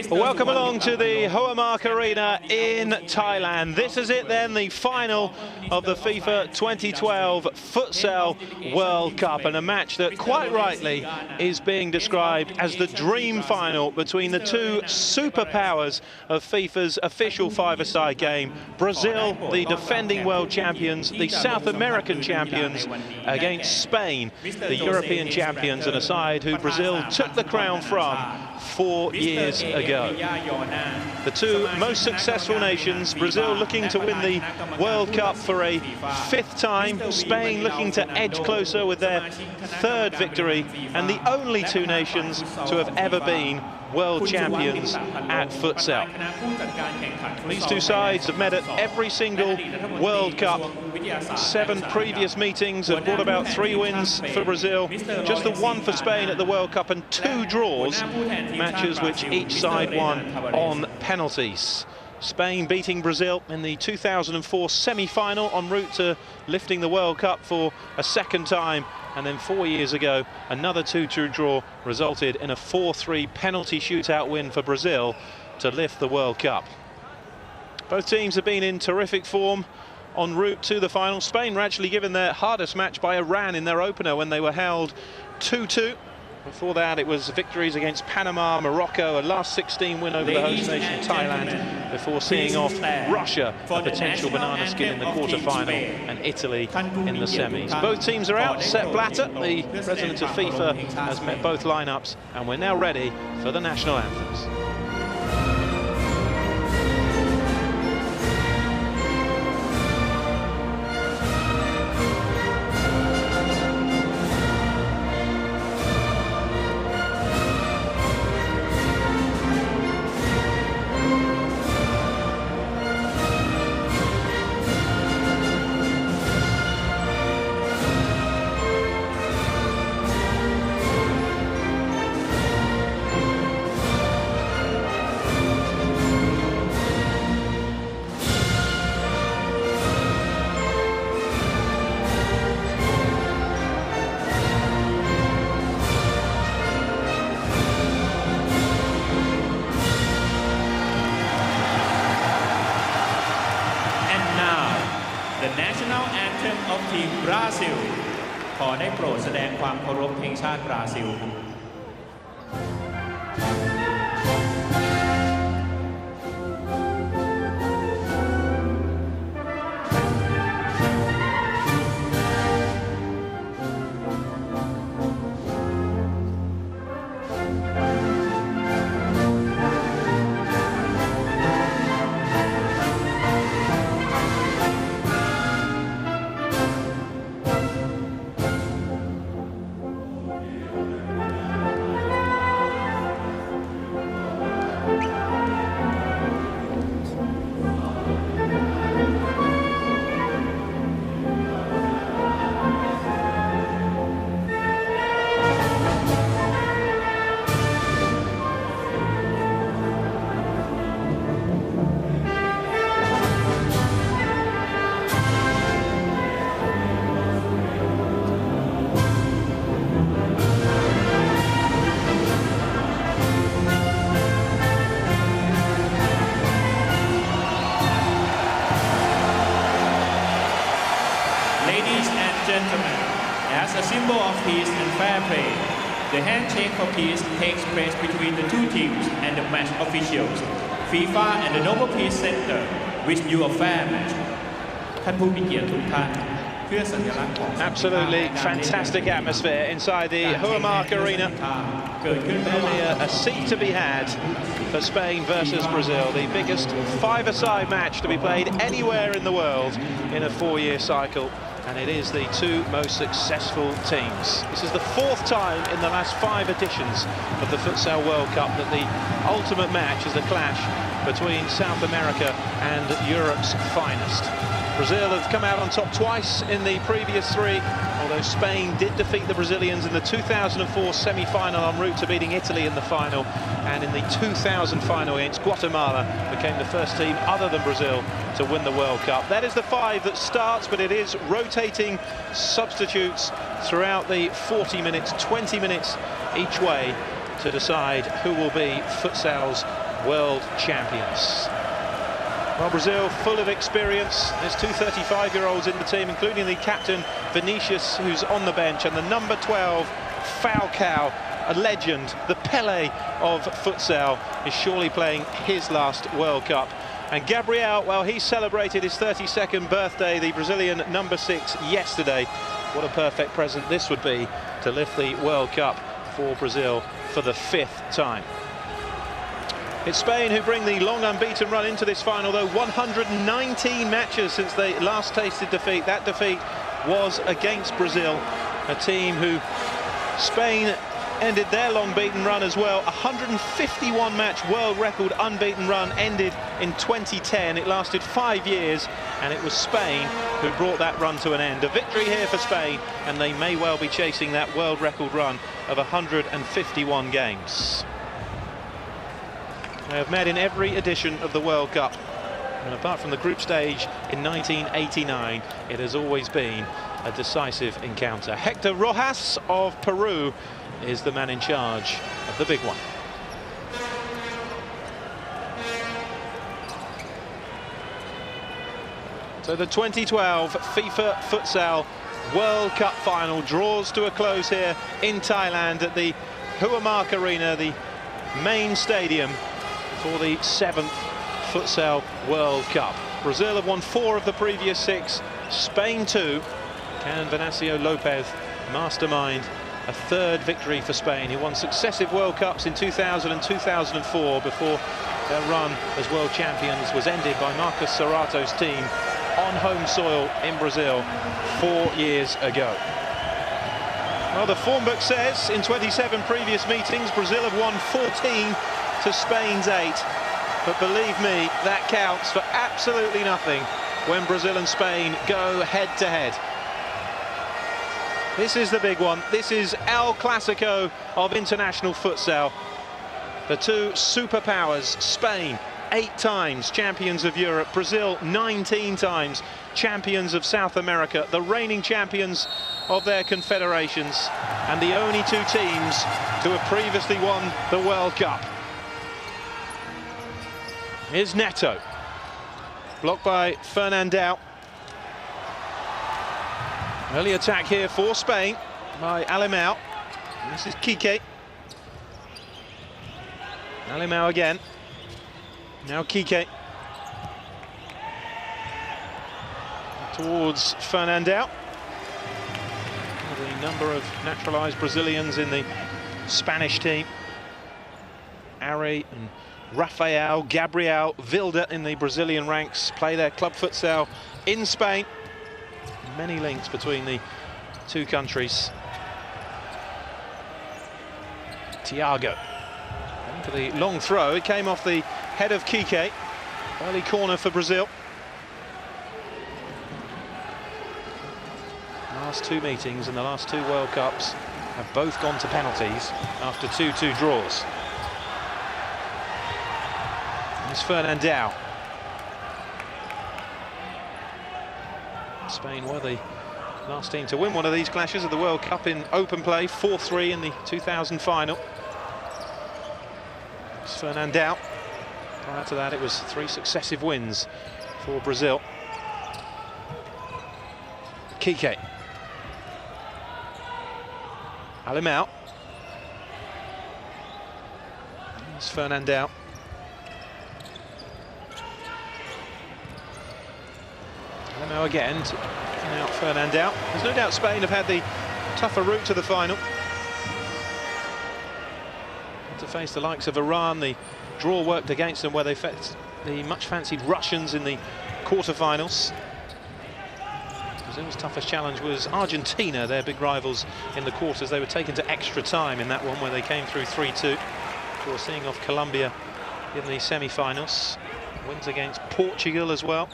Welcome along to the Huamark Arena in Thailand. This is it then, the final of the FIFA 2012 Futsal World Cup, and a match that quite rightly is being described as the dream final between the two superpowers of FIFA's official five-a-side game. Brazil, the defending world champions, the South American champions, against Spain, the European champions, and a side who Brazil took the crown from 4 years ago. The two most successful nations, Brazil looking to win the World Cup for a 5th time, Spain looking to edge closer with their 3rd victory, and the only two nations to have ever been world champions at futsal. These two sides have met at every single World Cup. 7 previous meetings have brought about 3 wins for Brazil, just the 1 for Spain at the World Cup, and 2 draws, matches which each side won on penalties. Spain beating Brazil in the 2004 semi-final en route to lifting the World Cup for a 2nd time, and then 4 years ago another 2-2 draw resulted in a 4-3 penalty shootout win for Brazil to lift the World Cup. Both teams have been in terrific form en route to the final. Spain were actually given their hardest match by Iran in their opener when they were held 2-2. Before that, it was victories against Panama, Morocco, a last 16 win over the host nation Thailand, before seeing off Russia, a potential banana skin in the quarter-final, and Italy in the semis. Both teams are out. Sepp Blatter, the president of FIFA, has met both lineups, and we're now ready for the national anthems. The national anthem of Team Brazil ขอได้โปรดแสดงความเคารพเพลงชาติบราซิลLadies and gentlemen, as a symbol of peace and fair play, the handshake for peace takes place between the two teams and the match officials. FIFA and the Nobel Peace Center wish you a fair match. ท่านผู้มีเกียรติทุกท่าน Absolutely fantastic atmosphere inside the Huamark Arena. Only a seat to be had for Spain versus Brazil, the biggest five-a-side match to be played anywhere in the world in a 4-year cycle. And it is the two most successful teams. This is the 4th time in the last 5 editions of the Futsal World Cup that the ultimate match is the clash between South America and Europe's finest. Brazil have come out on top twice in the previous 3, although Spain did defeat the Brazilians in the 2004 semi-final en route to beating Italy in the final, and in the 2000 final against Guatemala became the first team other than Brazil to win the World Cup. That is the 5 that starts, but it is rotating substitutes throughout the 40 minutes, 20 minutes each way. to decide who will be futsal's world champions. Well, Brazil, full of experience. There's two 35-year-olds in the team, including the captain, Vinicius, who's on the bench, and the number 12, Falcao, a legend, the Pele of futsal, is surely playing his last World Cup. And Gabriel, well, he celebrated his 32nd birthday, the Brazilian number 6, yesterday. What a perfect present this would be to lift the World Cup for Brazil for the 5th time. It's Spain who bring the long unbeaten run into this final, though. 119 matches since they last tasted defeat. That defeat was against Brazil, a team who Spain ended their long beaten run as well. 151 match world record unbeaten run ended in 2010. It lasted 5 years, and it was Spain who brought that run to an end. A victory here for Spain, and they may well be chasing that world record run of 151 games. They have met in every edition of the World Cup, and apart from the group stage in 1989, it has always been a decisive encounter. Hector Rojas of Peru is the man in charge of the big one. So the 2012 FIFA Futsal World Cup final draws to a close here in Thailand at the Huamark Arena, the main stadium for the 7th Futsal World Cup. Brazil have won 4 of the previous 6, Spain 2. Can Venancio Lopez mastermind a 3rd victory for Spain, who won successive World Cups in 2000 and 2004 before their run as world champions was ended by Marcos Serrato's team on home soil in Brazil 4 years ago. Well, the form book says in 27 previous meetings, Brazil have won 14 to Spain's 8. But believe me, that counts for absolutely nothing when Brazil and Spain go head-to-head. This is the big one. This is El Clasico of international futsal. The two superpowers, Spain, 8 times champions of Europe, Brazil 19 times champions of South America, the reigning champions of their confederations, and the only 2 teams to have previously won the World Cup. Here's Neto, blocked by Fernandao. Early attack here for Spain by Alemão. This is Kike. Alemão again. Now Kike. Towards Fernandao. The number of naturalised Brazilians in the Spanish team. Ari and Rafael, Gabriel, Vilda in the Brazilian ranks play their club futsal in Spain. Many links between the two countries. Thiago for the long throw. It came off the head of Kike. Early corner for Brazil. Last 2 meetings and the last 2 World Cups have both gone to penalties after 2-2 draws. It's Fernandao. Spain were the last team to win one of these clashes of the World Cup in open play, 4-3 in the 2000 final. It's Fernandao. Prior to that, it was 3 successive wins for Brazil. Kike. Alemão. It's Fernandao. Now again, out Fernandao. There's no doubt Spain have had the tougher route to the final. To face the likes of Iran, the draw worked against them where they faced the much-fancied Russians in the quarter-finals. Brazil's toughest challenge was Argentina, their big rivals in the quarters. They were taken to extra time in that one where they came through 3-2. Before seeing off Colombia in the semi-finals. Wins against Portugal as well.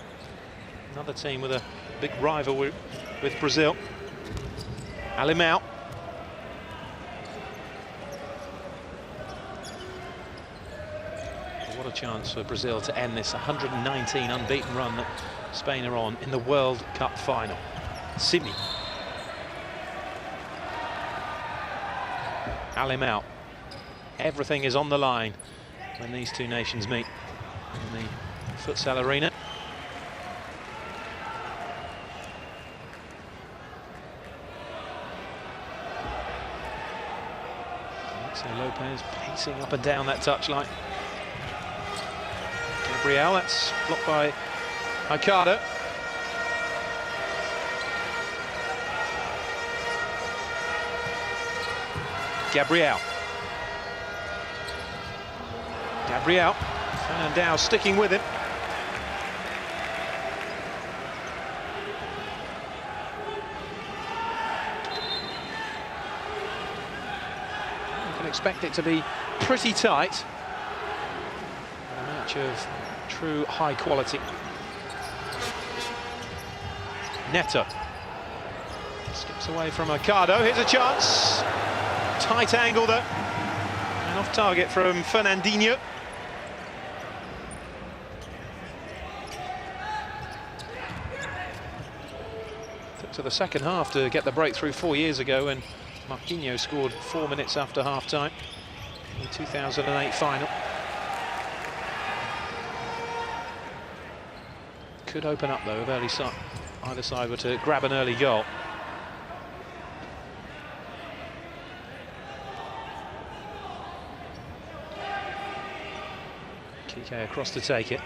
Another team with a big rival with Brazil. Alemão. What a chance for Brazil to end this 119 unbeaten run that Spain are on in the World Cup final. Simi. Alemão. Everything is on the line when these two nations meet in the futsal arena. So Lopez pacing up and down that touchline. Gabriel, that's blocked by Ricardo. Gabriel. Fernandao sticking with him. You can expect it to be pretty tight. A match of true high quality. Neto skips away from Ricardo. Here's a chance. Tight angle though. And off target from Fernandinho. Took to the second half to get the breakthrough 4 years ago when Marquinhos scored 4 minutes after half-time in the 2008 final. Could open up though if either side were to grab an early goal. Kike across to take it.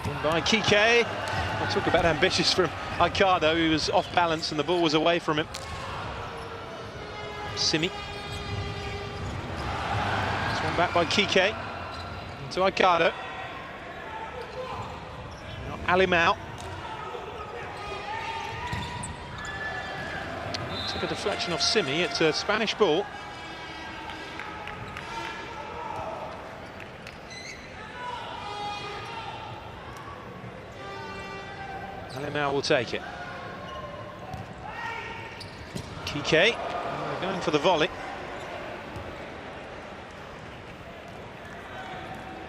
In by Kike. I'll talk about ambitious from Ricardo, who was off balance and the ball was away from him. Simi. This one back by Kike. Into Ricardo. Now Alimao. Took a deflection off Simi. It's a Spanish ball. Alimao will take it. Kike going for the volley.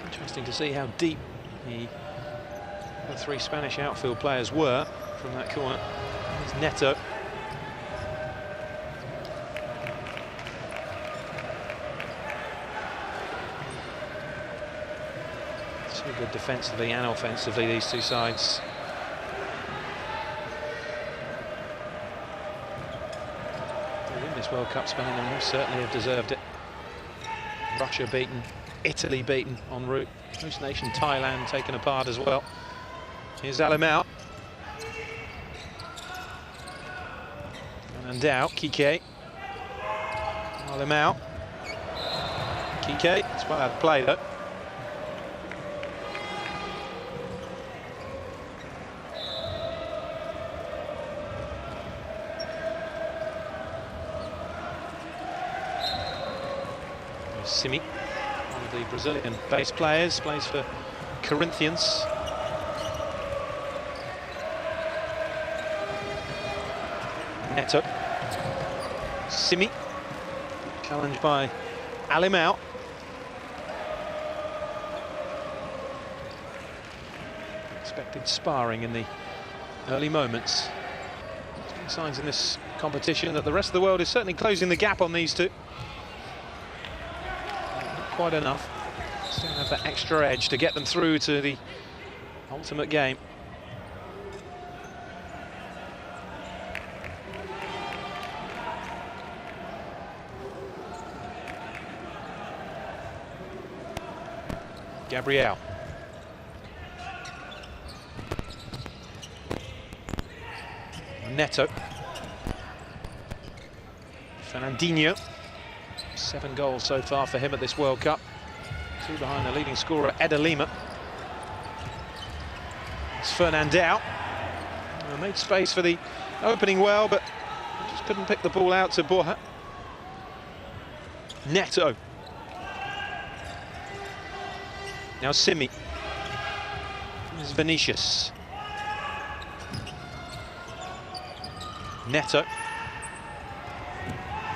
Interesting to see how deep the 3 Spanish outfield players were from that corner. There's Neto. So good defensively and offensively, these two sides. To win this World Cup, Spain and certainly have deserved it. Russia beaten, Italy beaten en route. Host nation Thailand taken apart as well. Here's Alimao. Fernandao, Kike. Alimao. Kike, it's well out of play though. Simi, one of the Brazilian base players, plays for Corinthians. Neto. Simi, challenged by Alimao. Expected sparring in the early moments. There's been signs in this competition that the rest of the world is certainly closing the gap on these two. Quite enough. Still have that extra edge to get them through to the ultimate game. Gabriel. Neto. Fernandinho. 7 goals so far for him at this World Cup. 2 behind the leading scorer, Eder Lima. It's Fernandao. Made space for the opening well, but just couldn't pick the ball out to Borja. Neto. Now Simi. This is Vinicius. Neto.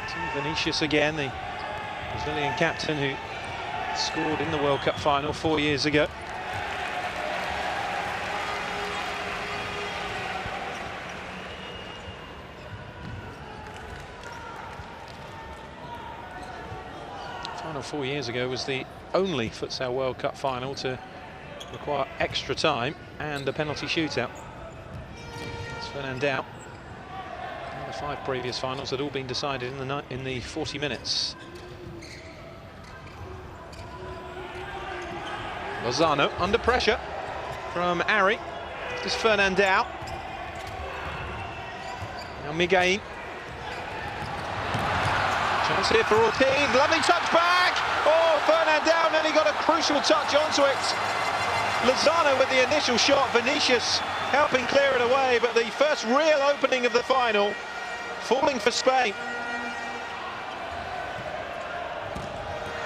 To Vinicius again, the Brazilian captain who scored in the World Cup final 4 years ago. final 4 years ago was the only Futsal World Cup final to require extra time and a penalty shootout. That's Fernandao. The 5 previous finals had all been decided in the 40 minutes. Lozano under pressure from Ari. This is Fernandao. Now Miguel. Chance here for Ortiz. Lovely touch back. Oh, Fernandao nearly got a crucial touch onto it. Lozano with the initial shot. Vinicius helping clear it away, but the first real opening of the final falling for Spain.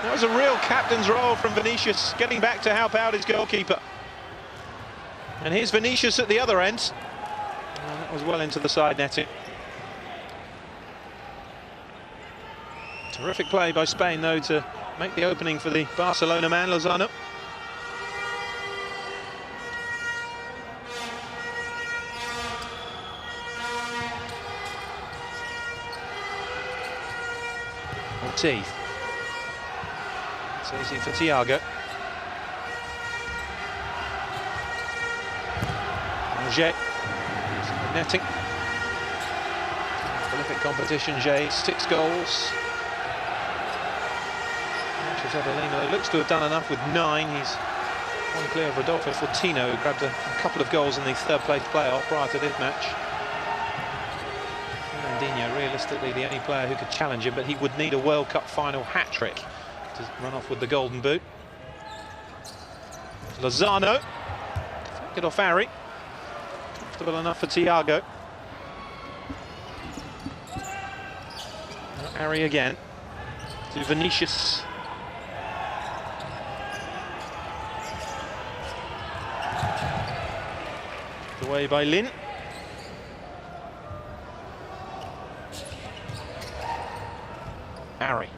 That was a real captain's role from Vinicius, getting back to help out his goalkeeper. And here's Vinicius at the other end. And that was well into the side netting. Terrific play by Spain, though, to make the opening for the Barcelona man, Lozano. Ortiz. It's easy for Thiago. Jay. Netting. Prolific competition, Jay. 6 goals. Avelino looks to have done enough with 9. He's one clear of Rodolfo Fortino, who grabbed a couple of goals in the 3rd place playoff prior to this match. Fernandinho, realistically the only player who could challenge him, but he would need a World Cup final hat-trick to run off with the golden boot. Lozano, get off Ari. Comfortable enough for Thiago. Now Ari again to Vinicius. Away by Lin. Ari.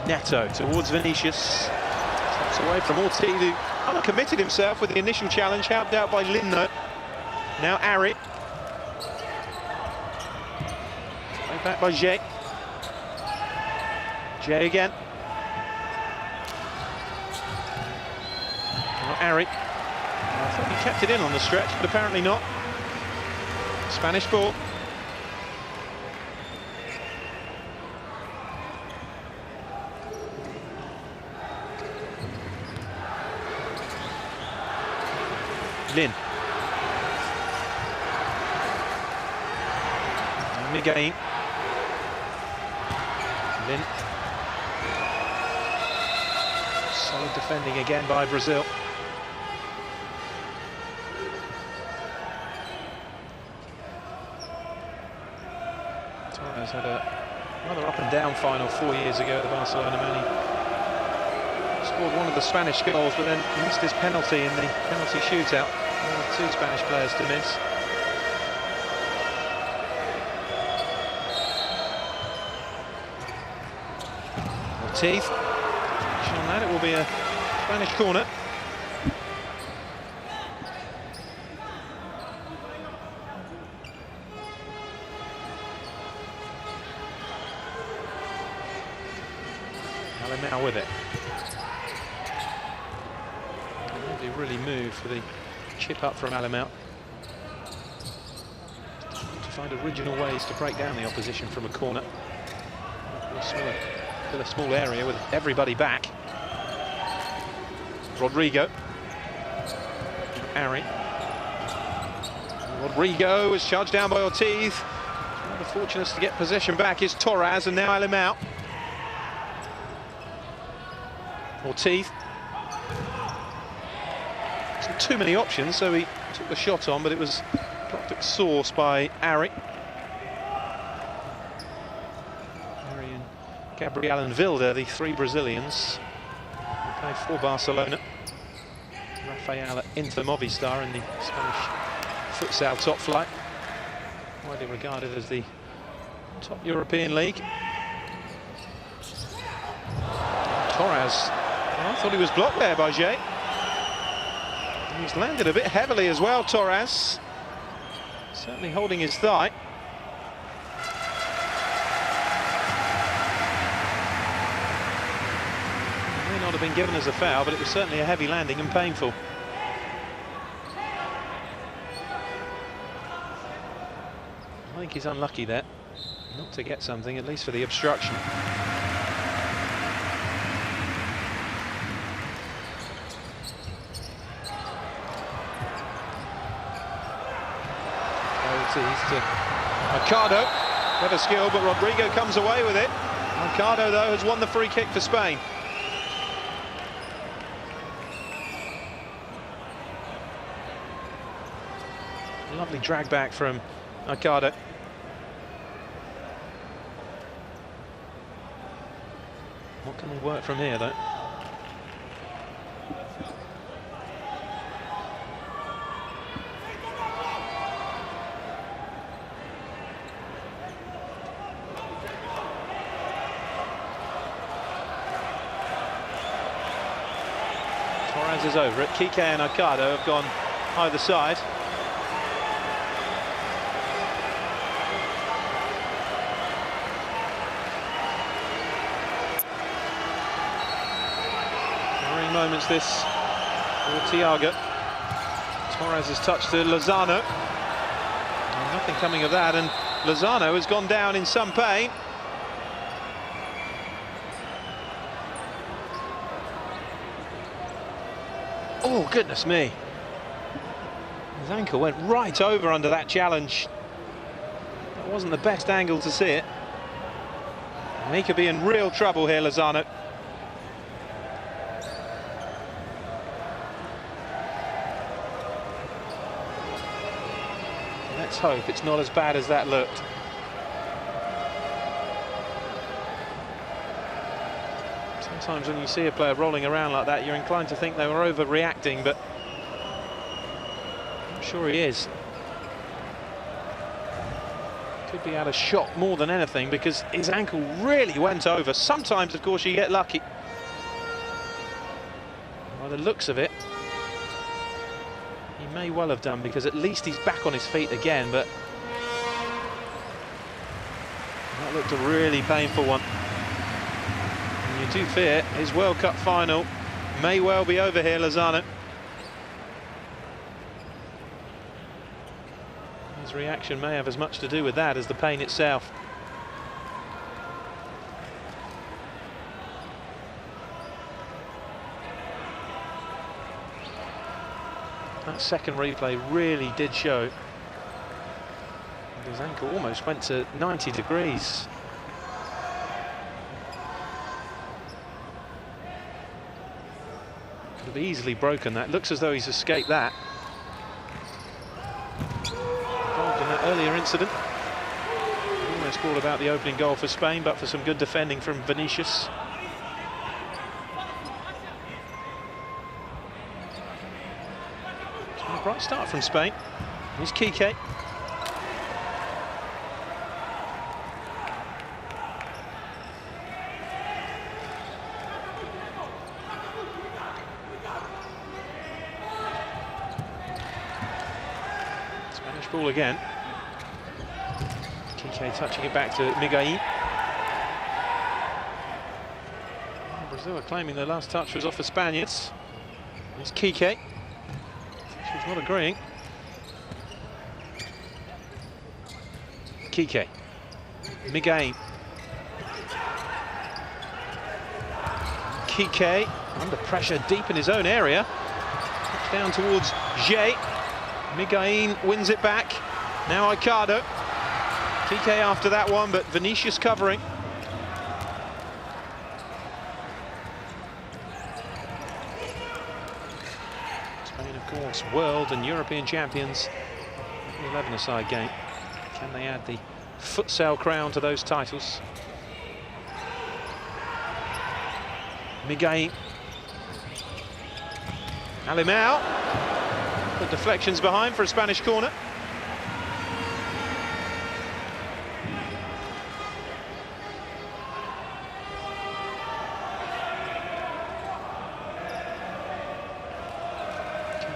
Neto towards Vinicius. Steps away from Ortiz, who uncommitted himself with the initial challenge, helped out by Lin though. Now Ari. Way back by Jay. Jay again. Now Ari. I thought he kept it in on the stretch, but apparently not. Spanish ball. Lin. Miguel. Lin. Solid defending again by Brazil. Torres had a rather up and down final 4 years ago at the Barcelona man. He scored one of the Spanish goals, but then missed his penalty in the penalty shootout. One of 2 Spanish players to miss. Ortiz. On that, it will be a Spanish corner. Now with it. Nobody really moved for the chip up from Alamau. To find original ways to break down the opposition from a corner. Still a small area with everybody back. Rodrigo. Ari. Rodrigo is charged down by Ortiz. One of the fortunates to get possession back is Torres, and now Alamau. Ortiz. Wasn't too many options, so he took the shot on, but it was blocked at source by Ari. Ari and Gabriel and Vilda, the 3 Brazilians who play for Barcelona. Rafael at Inter Movistar in the Spanish futsal top flight, widely regarded as the top European league. Torres. I thought he was blocked there by Jay. He's landed a bit heavily as well, Torres. Certainly holding his thigh. have been given as a foul, but it was certainly a heavy landing and painful. I think he's unlucky there not to get something, at least for the obstruction. To Mercado, clever skill, but Rodrigo comes away with it. Mercado, though, has won the free kick for Spain. Lovely drag back from Mercado. What can they work from here, though? Torres is over it. Kike and Mercado have gone either side. Worrying moments this for Thiago. Torres has touched to Lozano. And nothing coming of that, and Lozano has gone down in some pain. Oh, goodness me. His ankle went right over under that challenge. That wasn't the best angle to see it. And he could be in real trouble here, Lozano. Let's hope it's not as bad as that looked. Sometimes when you see a player rolling around like that, you're inclined to think they were overreacting, but I'm sure he is. Could be out of shot more than anything, because his ankle really went over. Sometimes, of course, you get lucky. By the looks of it, he may well have done, because at least he's back on his feet again, but that looked a really painful one. You do fear his World Cup final may well be over here, Lozano. His reaction may have as much to do with that as the pain itself. That second replay really did show his ankle almost went to 90 degrees. Could have easily broken that. Looks as though he's escaped that. Involved in that earlier incident. Almost brought about the opening goal for Spain, but for some good defending from Vinicius. It's been a bright start from Spain. Here's Kike. Ball again. Kike touching it back to Miguel. Brazil are claiming the last touch was off the Spaniards. It's Kike. She's not agreeing. Kike. Miguel. Kike under pressure deep in his own area. Down towards Jay. Miguel wins it back. Now Mercado. Kike after that one, but Vinicius covering. Spain, of course, world and European champions. 11-a-side game. Can they add the futsal crown to those titles? Miguel. Alimao. The deflection's behind for a Spanish corner.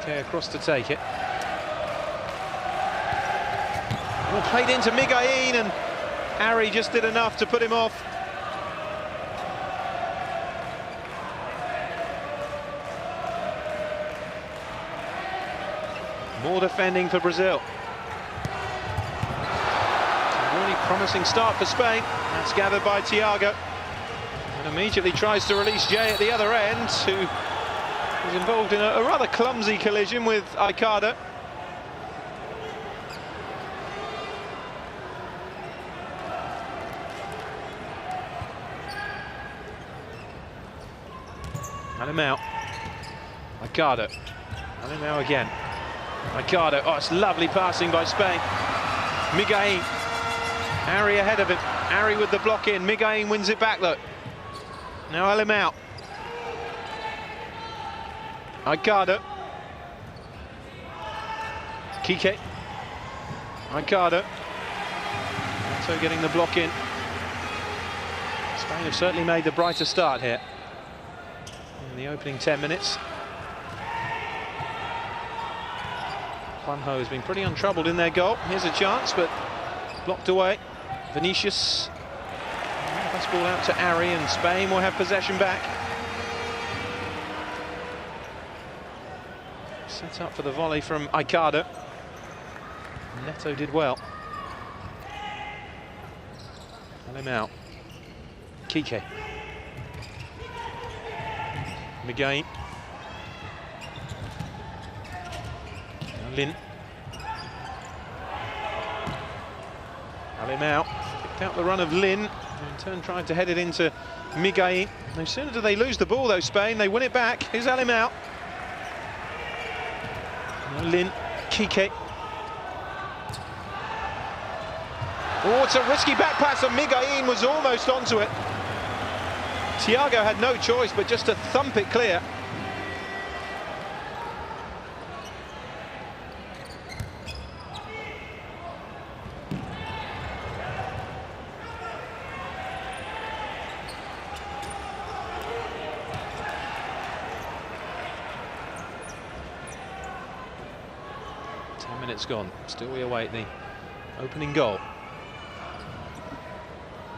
Kike across to take it. Well, played into Miguel, and Harry just did enough to put him off. More defending for Brazil. A really promising start for Spain. That's gathered by Thiago. And immediately tries to release Jay at the other end, who was involved in a rather clumsy collision with Aikada. Alemão. Aikada. Alemão again. Aikada. Oh, it's lovely passing by Spain. Miguel. Ari ahead of him. Ari with the block in. Miguel wins it back though. Now Alemão. Aikada. Kike. Aikada. So getting the block in. Spain have certainly made the brighter start here in the opening 10 minutes. Juanjo has been pretty untroubled in their goal. Here's a chance, but blocked away. Vinicius. Pass ball out to Ari, and Spain will have possession back. Set up for the volley from Aikada. Neto did well. Alemão. Kike. Miguel. Lin. Alemão picked out the run of Lin, and in turn tried to head it into Miguel. No sooner do they lose the ball though, Spain, they win it back. Here's Alemão. Lin. Kike. Oh, it's a risky back pass, and Miguel was almost onto it. Thiago had no choice but just to thump it clear. Minutes gone. Still we await the opening goal.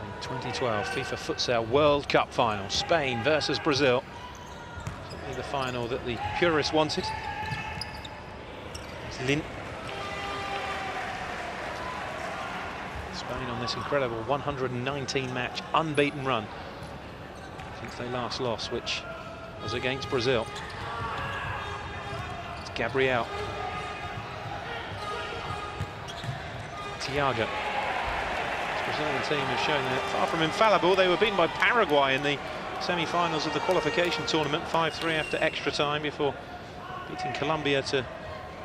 In 2012 FIFA Futsal World Cup final, Spain versus Brazil. Certainly the final that the purists wanted. It's Lin. Spain on this incredible 119 match unbeaten run since they last lost, which was against Brazil. It's Gabriel. Thiago. This Brazilian team has shown that far from infallible. They were beaten by Paraguay in the semi-finals of the qualification tournament, 5-3 after extra time, before beating Colombia to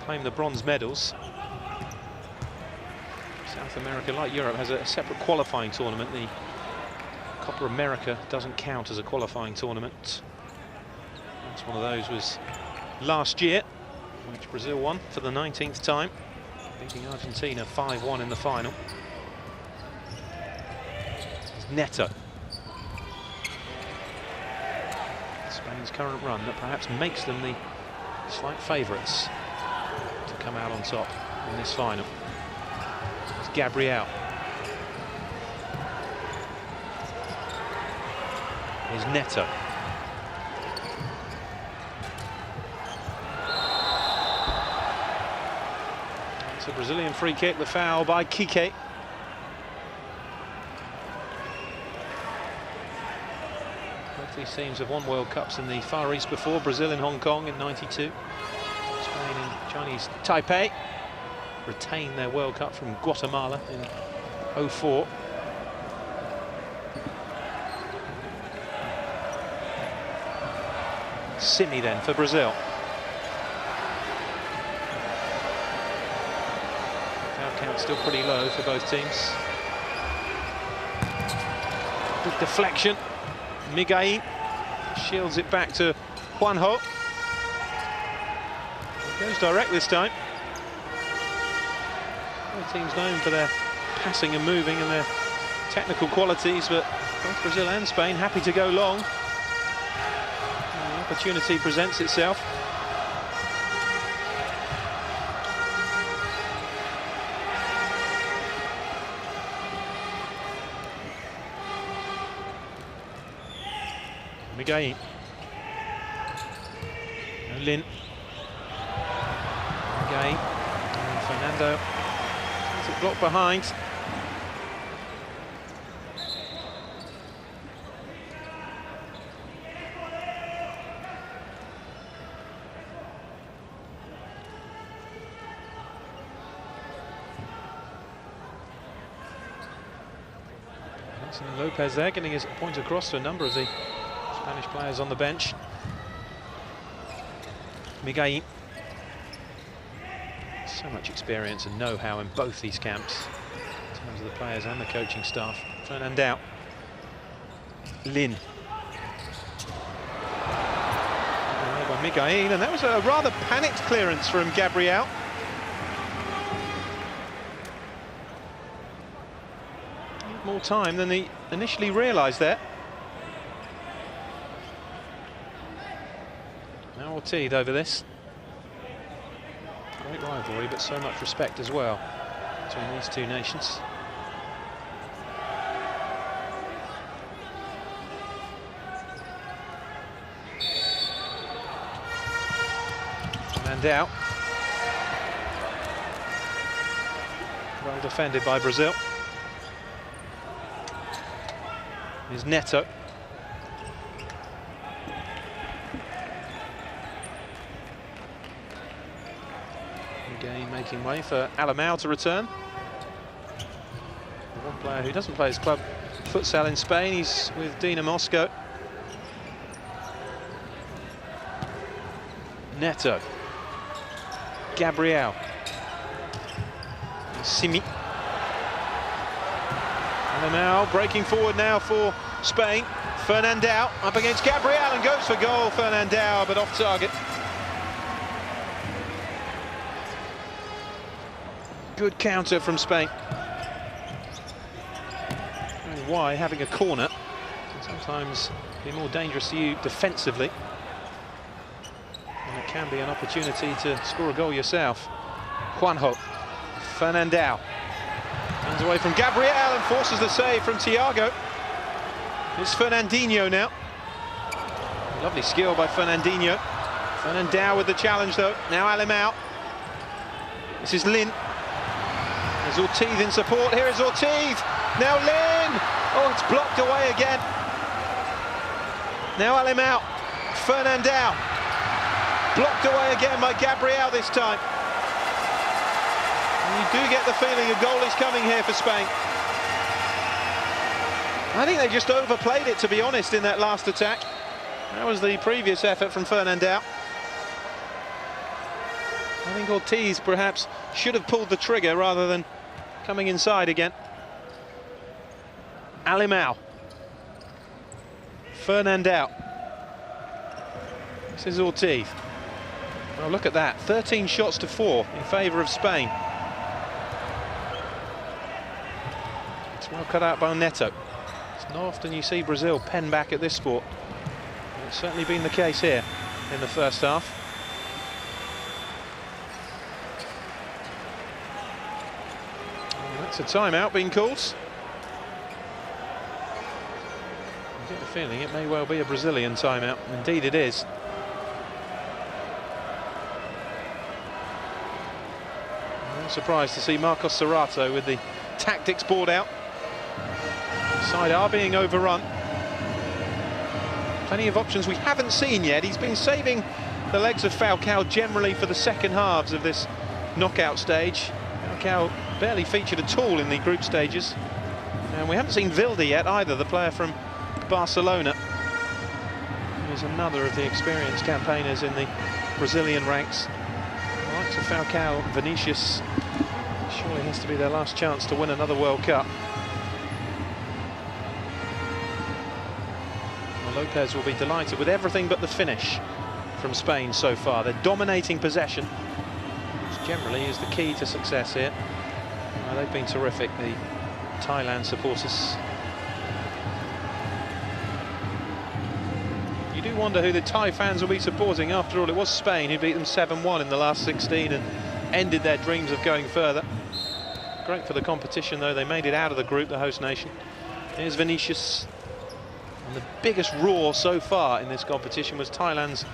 claim the bronze medals. South America, like Europe, has a separate qualifying tournament. The Copa America doesn't count as a qualifying tournament. That's one of those was last year, which Brazil won for the 19th time, beating Argentina 5-1 in the final. It's Neto. Spain's current run that perhaps makes them the slight favourites to come out on top in this final. It's Gabriel. Here's Neto. A Brazilian free kick, the foul by Kike. Both these teams have won World Cups in the Far East before, Brazil in Hong Kong in '92. Spain in Chinese Taipei retained their World Cup from Guatemala in '04. Simi then for Brazil. Count still pretty low for both teams. Big deflection. Miguel shields it back to Juanjo. Goes direct this time. Both teams known for their passing and moving and their technical qualities, but both Brazil and Spain happy to go long. And the opportunity presents itself. Miguel. Lin. Miguel and Fernando. It's a block behind. Lopez there, getting his point across to a number of the Spanish players on the bench. Miguel. So much experience and know-how in both these camps, in terms of the players and the coaching staff. Fernandao. Lin. By Miguel, and that was a rather panicked clearance from Gabriel. More time than he initially realised there. Now Ortiz over this. Great rivalry, but so much respect as well between these two nations. Fernandao. Well defended by Brazil. Is Neto. Again making way for Alemão to return. One player who doesn't play his club futsal in Spain, he's with Dinamo Moscow. Neto. Gabriel. Simi. Alemão breaking forward now for Spain. Fernandao up against Gabriel and goes for goal. Fernandao, but off target. Good counter from Spain. Why having a corner can sometimes be more dangerous to you defensively, and it can be an opportunity to score a goal yourself. Juanjo. Fernandao. Runs away from Gabriel and forces the save from Thiago. It's Fernandinho now. Lovely skill by Fernandinho. Fernandao with the challenge though. Now Alemão. This is Lin. There's Ortiz in support. Here is Ortiz. Now Lin. Oh, it's blocked away again. Now Alemão. Fernandao. Blocked away again by Gabriel this time. And you do get the feeling a goal is coming here for Spain. I think they just overplayed it, to be honest, in that last attack. That was the previous effort from Fernandao. I think Ortiz perhaps should have pulled the trigger rather than coming inside again. Alemão. Fernandao. This is Ortiz. Well, look at that, 13 shots to 4 in favour of Spain. It's well cut out by Neto. It's not often you see Brazil pen back at this sport. It's certainly been the case here in the first half. And that's a timeout being called. I get the feeling it may well be a Brazilian timeout. Indeed it is. I'm not surprised to see Marcos Serrato with the tactics board out. Side are being overrun. Plenty of options we haven't seen yet. He's been saving the legs of Falcao generally for the second halves of this knockout stage. Falcao barely featured at all in the group stages. And we haven't seen Vilde yet either, the player from Barcelona. He's another of the experienced campaigners in the Brazilian ranks. The likes of Falcao and Vinicius surely has to be their last chance to win another World Cup. Lopez will be delighted with everything but the finish from Spain so far. They're dominating possession, which generally is the key to success here. They've been terrific, the Thailand supporters. You do wonder who the Thai fans will be supporting. After all, it was Spain who beat them 7-1 in the last 16 and ended their dreams of going further. Great for the competition, though. They made it out of the group, the host nation. Here's Vinicius. And the biggest roar so far in this competition was Thailand's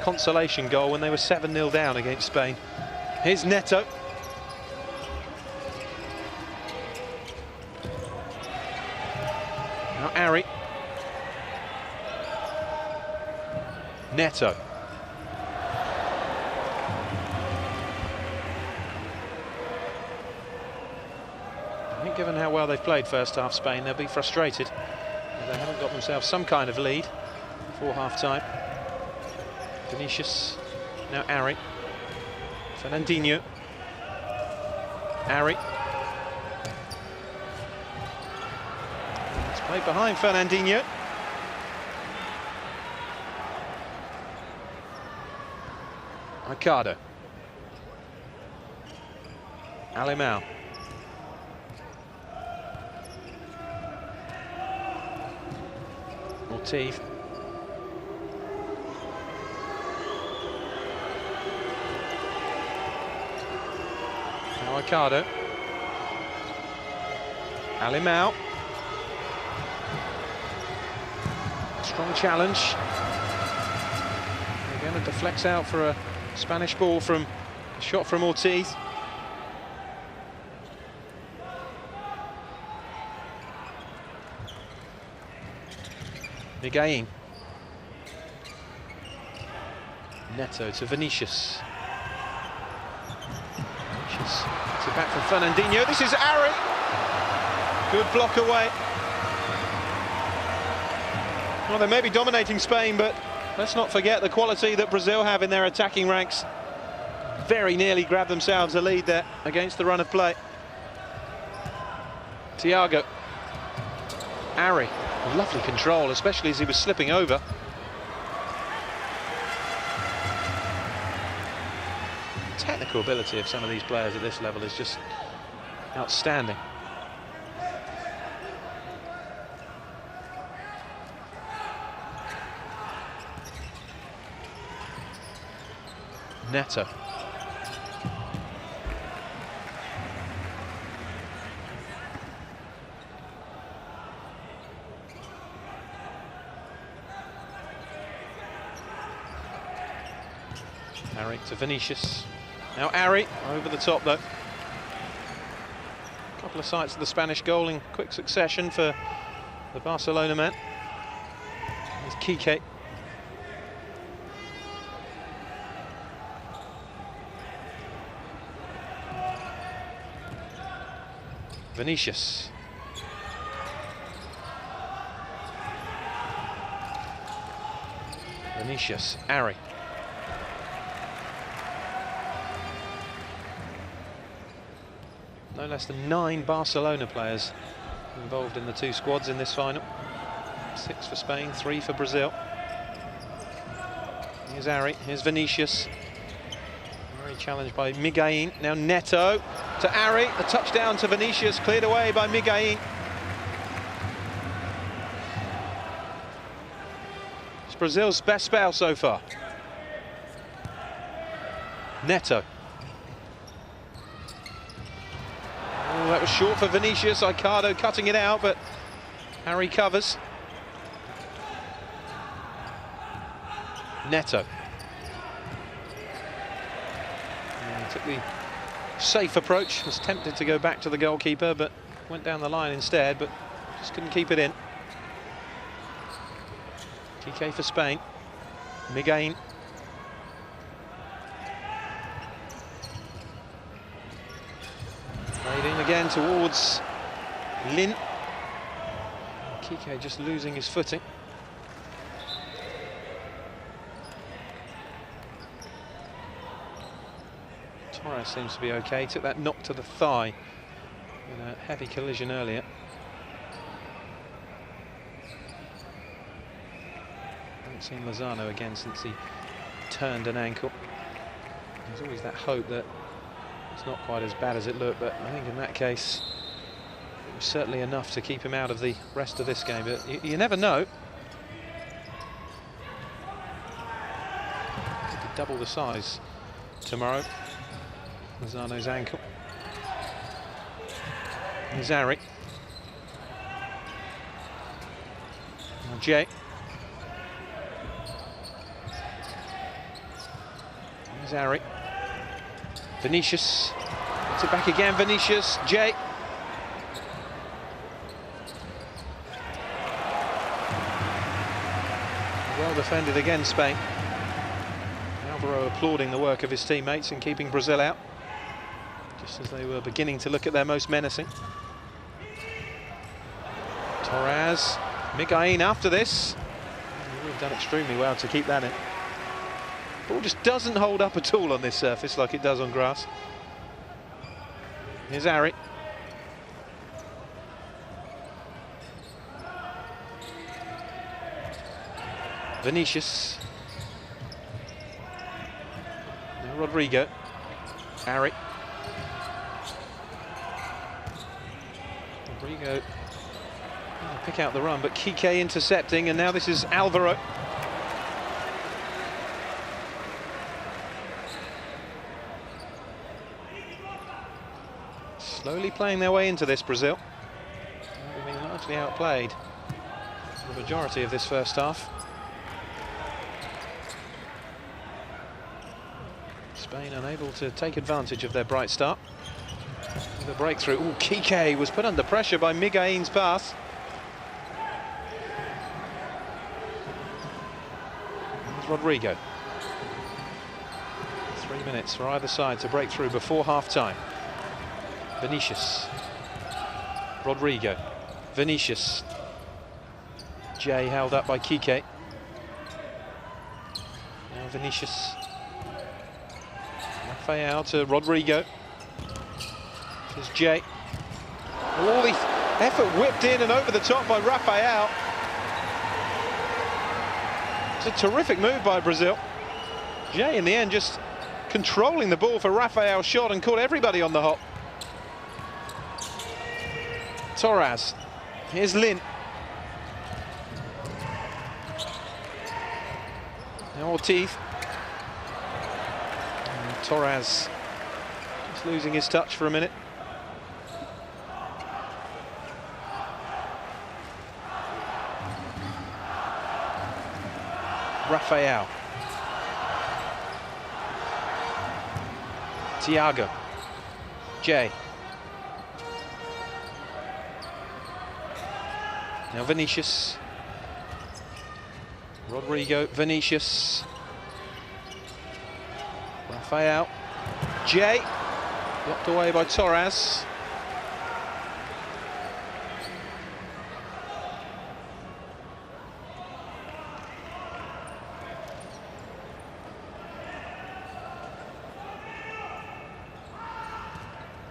consolation goal when they were 7-0 down against Spain. Here's Neto. Now Ari. Neto. I think given how well they've played first half, Spain, they'll be frustrated. They haven't got themselves some kind of lead before half-time. Vinicius. Now Ari. Fernandinho. Ari. It's played behind Fernandinho. Ricardo. Alemão. Ortiz. Now Ricardo. Alemão. Strong challenge. Again, it deflects out for a Spanish ball from a shot from Ortiz. Miguel. Neto to Vinicius. Vinicius gets it back from Fernandinho. This is Ari. Good block away. Well, they may be dominating Spain, but let's not forget the quality that Brazil have in their attacking ranks. Very nearly grabbed themselves a lead there against the run of play. Thiago. Ari. Lovely control, especially as he was slipping over. Technical ability of some of these players at this level is just outstanding. Neto. Ari to Vinicius. Now Ari over the top though. A couple of sights of the Spanish goal in quick succession for the Barcelona man. There's Kike. Vinicius. Vinicius, Ari. No less than 9 Barcelona players involved in the two squads in this final. 6 for Spain, 3 for Brazil. Here's Ari, here's Vinicius. Very challenged by Miguel. Now Neto to Ari, the touchdown to Vinicius, cleared away by Miguel. It's Brazil's best spell so far. Neto. Oh, that was short for Vinicius. Ricardo cutting it out, but Harry covers. Neto. And he took the safe approach, was tempted to go back to the goalkeeper, but went down the line instead, but just couldn't keep it in. TK for Spain. Miguel. Played in again towards Lin. Kike just losing his footing. Torres seems to be okay. Took that knock to the thigh in a heavy collision earlier. Haven't seen Lozano again since he turned an ankle. There's always that hope that it's not quite as bad as it looked, but I think in that case it was certainly enough to keep him out of the rest of this game, but you never know. Could be double the size tomorrow. Lozano's ankle. Here's Ari. Now Jay. Here's Ari. Vinicius. Gets it back again, Vinicius. Jay. Well defended again, Spain. Alvaro applauding the work of his teammates in keeping Brazil out, just as they were beginning to look at their most menacing. Torres, Miguel after this. He would have done extremely well to keep that in. Ball just doesn't hold up at all on this surface like it does on grass. Here's Ari. Vinicius. Now Rodrigo. Ari. Rodrigo pick out the run, but Kike intercepting, and now this is Alvaro. Slowly playing their way into this, Brazil. They've been largely outplayed for the majority of this first half. Spain unable to take advantage of their bright start. The breakthrough. Ooh, Kike was put under pressure by Miguel's pass. There's Rodrigo. 3 minutes for either side to break through before half-time. Vinicius. Rodrigo. Vinicius. Jay held up by Kike. Now Vinicius. Rafael to Rodrigo. This is Jay. All the effort whipped in and over the top by Rafael. It's a terrific move by Brazil. Jay in the end just controlling the ball for Rafael's shot and caught everybody on the hop. Torres. Here's Lin. Now Ortiz. And Torres just losing his touch for a minute. Rafael. Thiago. Jay. Now Vinicius. Rodrigo, Vinicius. Rafael. Jay. Blocked away by Torres.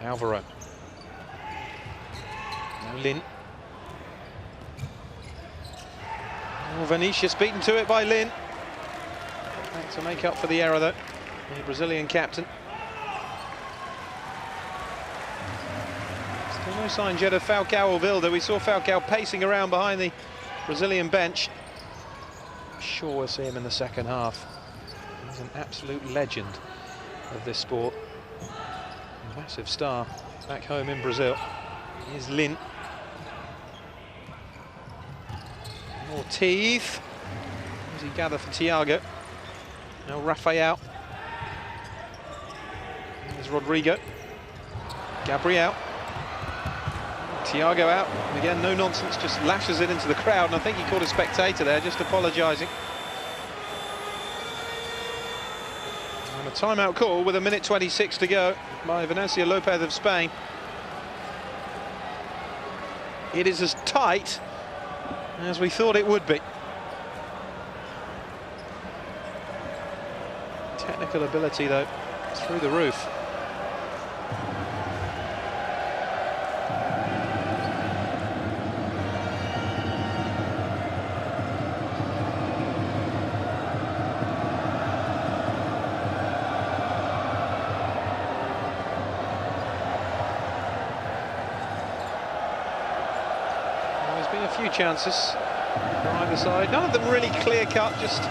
Alvaro. Now Lin. Oh, Vinicius beaten to it by Lin. To make up for the error, though, the Brazilian captain. Still no sign yet of Falcao or Wilder. We saw Falcao pacing around behind the Brazilian bench. I'm sure we'll see him in the second half. He's an absolute legend of this sport. A massive star back home in Brazil. Here's Lin. Ortiz. As he gather for Thiago. Now Rafael. There's Rodrigo. Gabriel. Thiago out. And again, no nonsense, just lashes it into the crowd. And I think he caught a spectator there, just apologising. And a timeout call with 1:26 to go by Venancio Lopez of Spain. It is as tight as we thought it would be. Technical ability, though, through the roof. A few chances for either side, none of them really clear-cut, just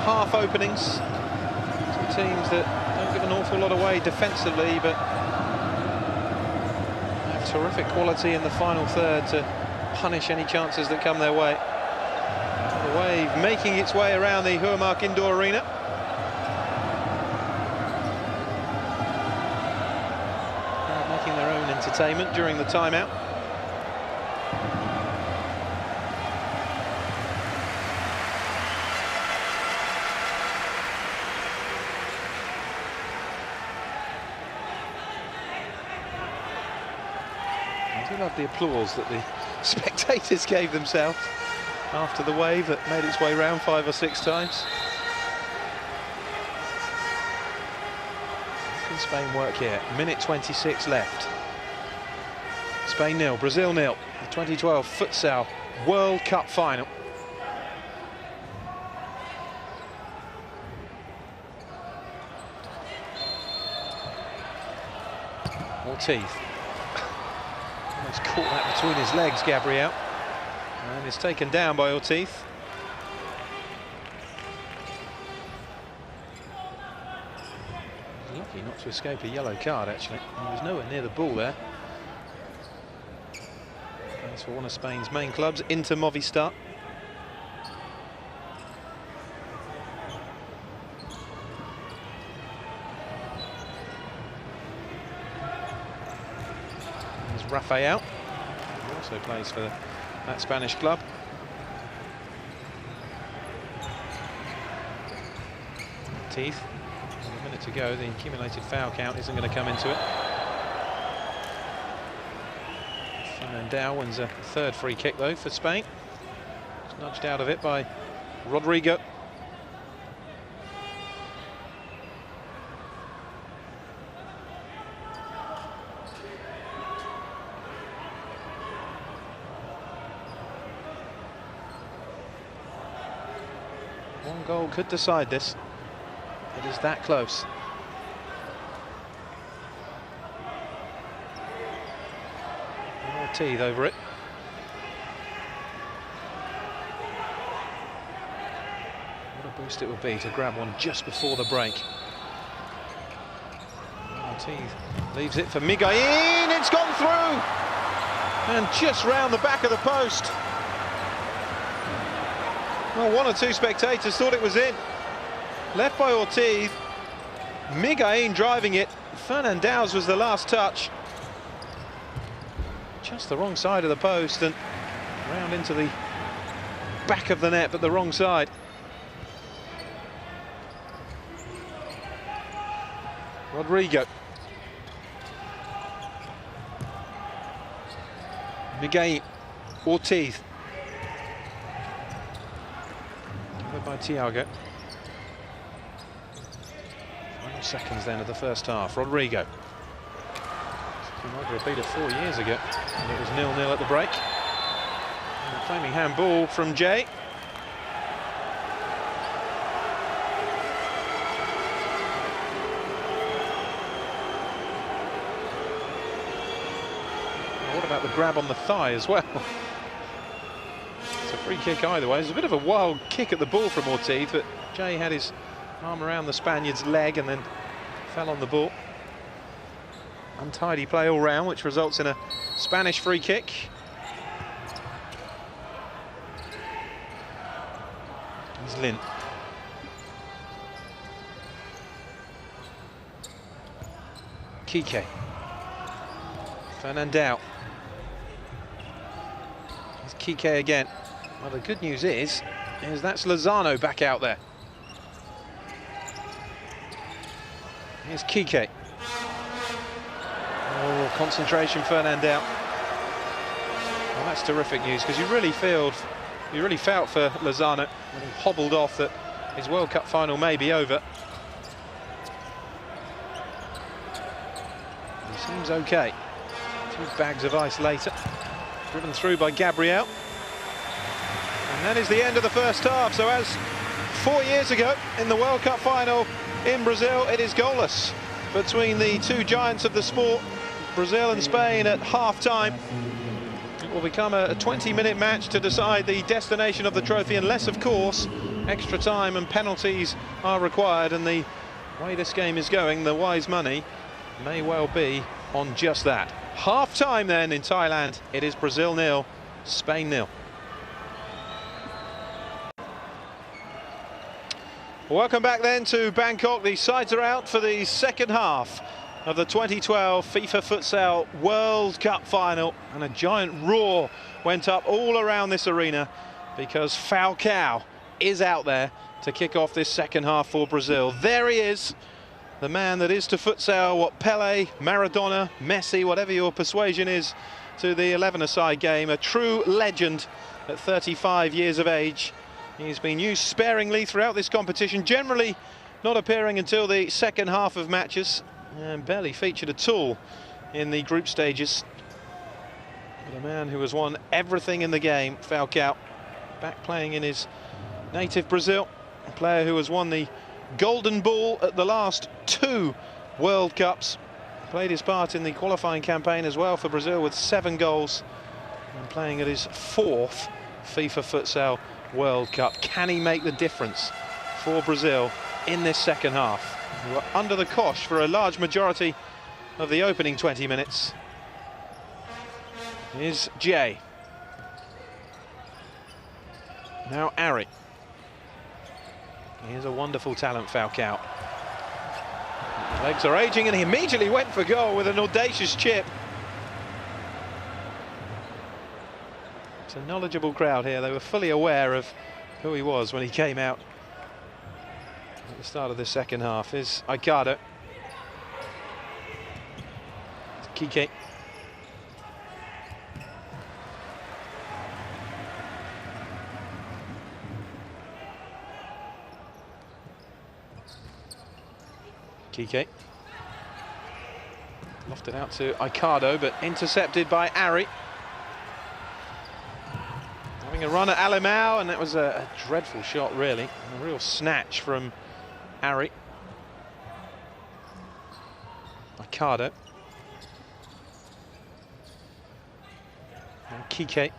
half openings. Two teams that don't give an awful lot away defensively, but have terrific quality in the final third to punish any chances that come their way. The wave making its way around the Huamark Indoor Arena. entertainment during the timeout. I do love the applause that the spectators gave themselves after the wave that made its way round 5 or 6 times. Can Spain work here? Minute 26 left. Spain 0, Brazil 0. The 2012 Futsal World Cup final. Ortiz. Almost caught that between his legs, Gabriel. And is taken down by Ortiz. Lucky not to escape a yellow card, actually. He was nowhere near the ball there. That's for one of Spain's main clubs, Inter Movistar. There's Rafael, who also plays for that Spanish club. Teeth. A minute to go, the accumulated foul count isn't going to come into it. Fernandao wins a third free kick though for Spain. It's nudged out of it by Rodrigo. One goal could decide this. It is that close. Ortiz over it. What a boost it would be to grab one just before the break. Ortiz leaves it for Miguelin. It's gone through! And just round the back of the post. Well, one or two spectators thought it was in. Left by Ortiz. Miguelin driving it. Fernandao's was the last touch. Just the wrong side of the post and round into the back of the net, but the wrong side. Rodrigo. Miguelin. Ortiz. Covered by Thiago. Final seconds then of the first half. Rodrigo. Came over a beat of 4 years ago, and it was 0-0 at the break. And a claiming handball from Jay. What about the grab on the thigh as well? It's a free kick either way. It's a bit of a wild kick at the ball from Ortiz, but Jay had his arm around the Spaniard's leg and then fell on the ball. Untidy play all round, which results in a Spanish free kick. Here's Lin. Kike. Fernandao. Here's Kike again. Well, the good news is that's Lozano back out there. Here's Kike. Oh, concentration, Fernandao. Well, that's terrific news, because you really felt for Lozano when he hobbled off that his World Cup final may be over. He seems okay. 2 bags of ice later, driven through by Gabriel. And that is the end of the first half. So as 4 years ago in the World Cup final in Brazil, it is goalless between the two giants of the sport, Brazil and Spain, at half-time. It will become a 20-minute match to decide the destination of the trophy, unless, of course, extra time and penalties are required. And the way this game is going, the wise money may well be on just that. Half-time then in Thailand. It is Brazil 0, Spain 0. Welcome back then to Bangkok. The sides are out for the second half of the 2012 FIFA Futsal World Cup final, and a giant roar went up all around this arena because Falcao is out there to kick off this second half for Brazil. There he is, the man that is to futsal what Pele, Maradona, Messi, whatever your persuasion is to the 11-a-side game, a true legend at 35 years of age. He's been used sparingly throughout this competition, generally not appearing until the second half of matches, and barely featured at all in the group stages. But a man who has won everything in the game, Falcao, back playing in his native Brazil, a player who has won the Golden Ball at the last 2 World Cups, played his part in the qualifying campaign as well for Brazil with 7 goals, and playing at his 4th FIFA Futsal World Cup. Can he make the difference for Brazil in this second half? We were under the cosh for a large majority of the opening 20 minutes. Here's Jay. Now Ari. Here's a wonderful talent, Falcao. His legs are aging, and he immediately went for goal with an audacious chip. It's a knowledgeable crowd here. They were fully aware of who he was when he came out at the start of the second half. Here's Aikado. Kike. Kike. Lofted out to Aikado, but intercepted by Ari. Having a run at Alemão, and that was a dreadful shot, really. A real snatch from Ari. Aikado. And Kike.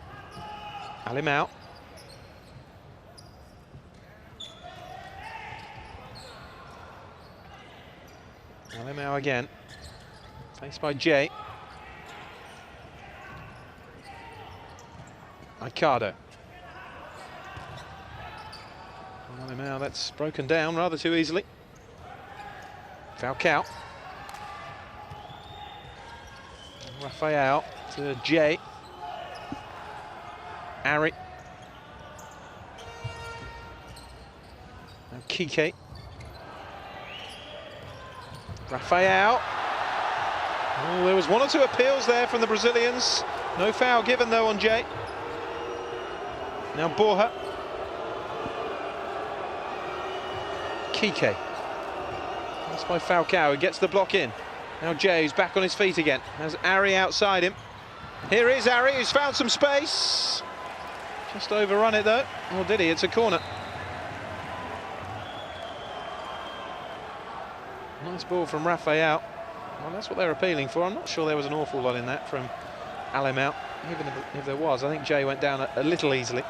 Alemão. Alemão again. Faced by Jay. Aikado. Alemão, that's broken down rather too easily. Falcao. Rafael to Jay. Ari. And Kike. Rafael. Oh, there was 1 or 2 appeals there from the Brazilians. No foul given though on Jay. Now Borja. Kike. That's by Falcao, who gets the block in. Now Jay's back on his feet again. Has Ari outside him. Here is Ari, who's found some space. Just overrun it though. Or did he? It's a corner. Nice ball from Rafael. Well, that's what they're appealing for. I'm not sure there was an awful lot in that from Alemão. Even if there was, I think Jay went down a little easily.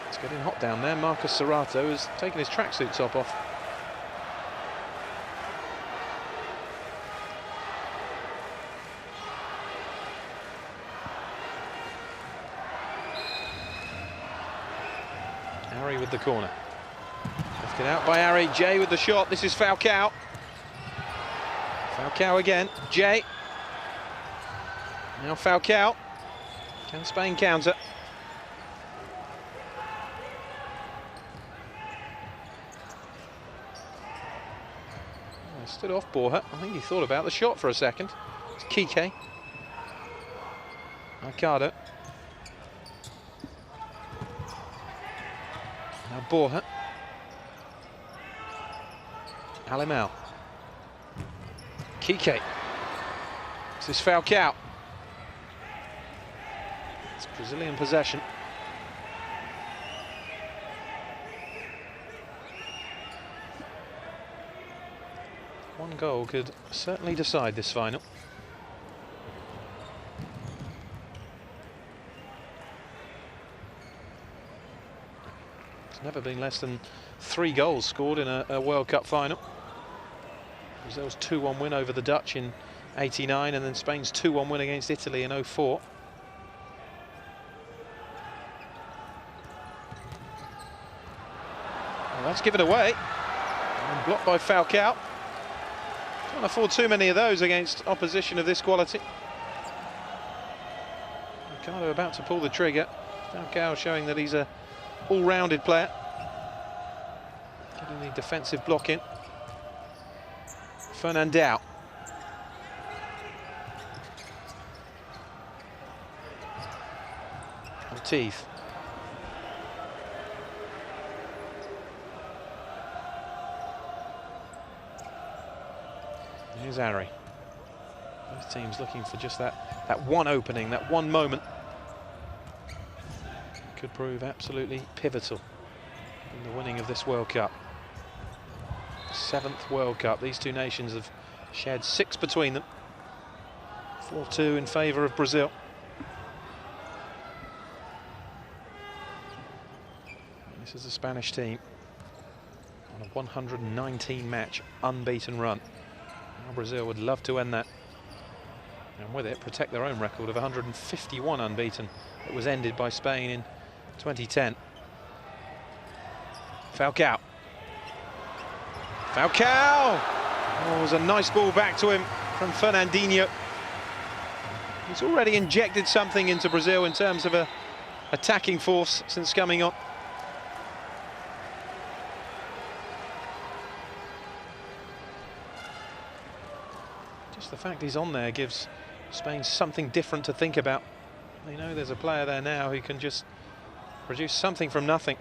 It's getting hot down there. Marcus Serrato has taken his tracksuit top off. Ari with the corner. Lifted out by Ari. Jay with the shot. This is Falcao. Falcao again. Jay. Now Falcao. Can Spain counter? Stood off Borja. I think he thought about the shot for a second. It's Kike. Aikado. Now Borja. Alemão. Kike. This is Falcao. It's Brazilian possession. One goal could certainly decide this final. There's never been less than 3 goals scored in a World Cup final. Brazil's 2-1 win over the Dutch in '89, and then Spain's 2-1 win against Italy in '04. Well, that's given away. And blocked by Falcao. Can't afford too many of those against opposition of this quality. Ricardo about to pull the trigger. Falcao showing that he's a all-rounded player. Getting the defensive block in. Fernandao. Ortiz. Here's Ari. Both teams looking for just that one opening, that one moment. Could prove absolutely pivotal in the winning of this World Cup. 7th World Cup. These two nations have shared 6 between them. 4-2 in favour of Brazil. This is a Spanish team on a 119 match unbeaten run. Now Brazil would love to end that, and with it protect their own record of 151 unbeaten that was ended by Spain in 2010. Falcao. Falcao! Oh, it was a nice ball back to him from Fernandinho. He's already injected something into Brazil in terms of a attacking force since coming on. Just the fact he's on there gives Spain something different to think about. They know there's a player there now who can just produce something from nothing.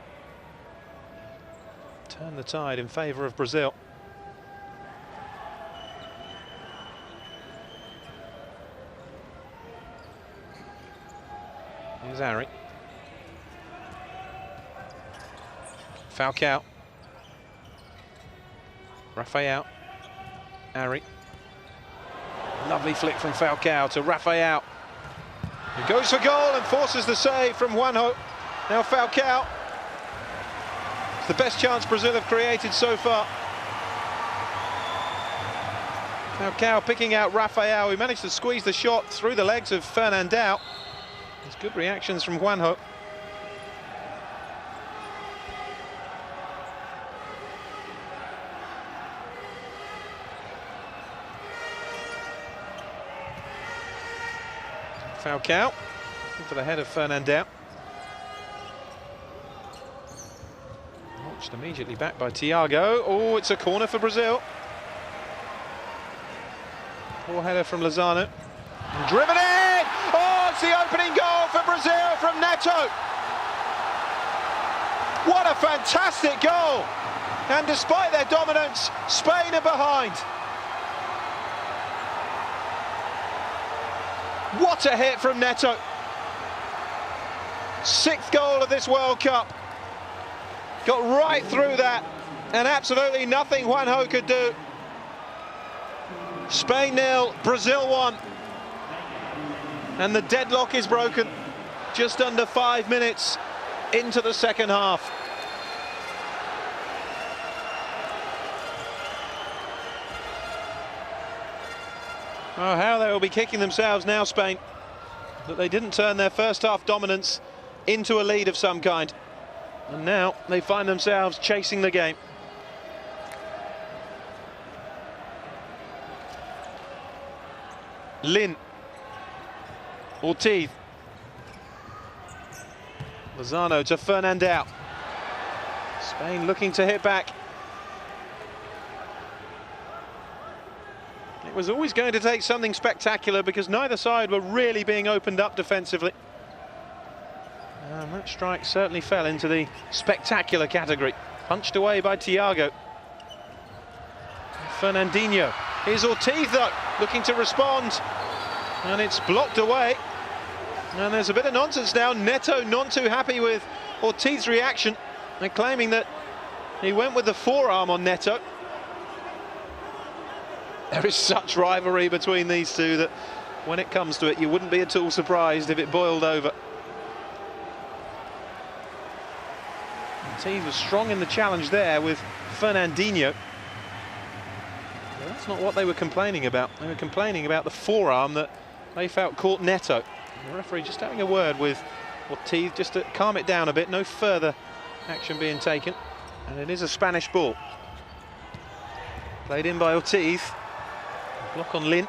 Turn the tide in favour of Brazil. Here's Ari. Falcao. Rafael. Ari. Lovely flick from Falcao to Rafael. He goes for goal and forces the save from Juanjo. Now Falcao. It's the best chance Brazil have created so far. Falcao picking out Rafael, who managed to squeeze the shot through the legs of Fernandao. There's good reactions from Juanjo. Falcao for the head of Fernandao. Launched immediately back by Thiago. Oh, it's a corner for Brazil. Poor header from Lozano. And driven in! Oh, it's the opening goal for Brazil from Neto. What a fantastic goal! And despite their dominance, Spain are behind. What a hit from Neto. 6th goal of this World Cup. Got right through that, and absolutely nothing Juanjo could do. Spain 0, Brazil 1. And the deadlock is broken just under 5 minutes into the second half. Oh, how they will be kicking themselves now, Spain, that they didn't turn their first half dominance into a lead of some kind. And now they find themselves chasing the game. Lin. Ortiz. Lozano to Fernandao. Spain looking to hit back. It was always going to take something spectacular because neither side were really being opened up defensively. And that strike certainly fell into the spectacular category. Punched away by Thiago. Fernandinho. Here's Ortiz though, looking to respond. And it's blocked away. And there's a bit of nonsense now. Neto not too happy with Ortiz's reaction and claiming that he went with the forearm on Neto. There is such rivalry between these two that when it comes to it, you wouldn't be at all surprised if it boiled over. Ortiz was strong in the challenge there with Fernandinho. But that's not what they were complaining about. They were complaining about the forearm that they felt caught Neto. The referee just having a word with Ortiz just to calm it down a bit. No further action being taken. And it is a Spanish ball. Played in by Ortiz. Block on Lin.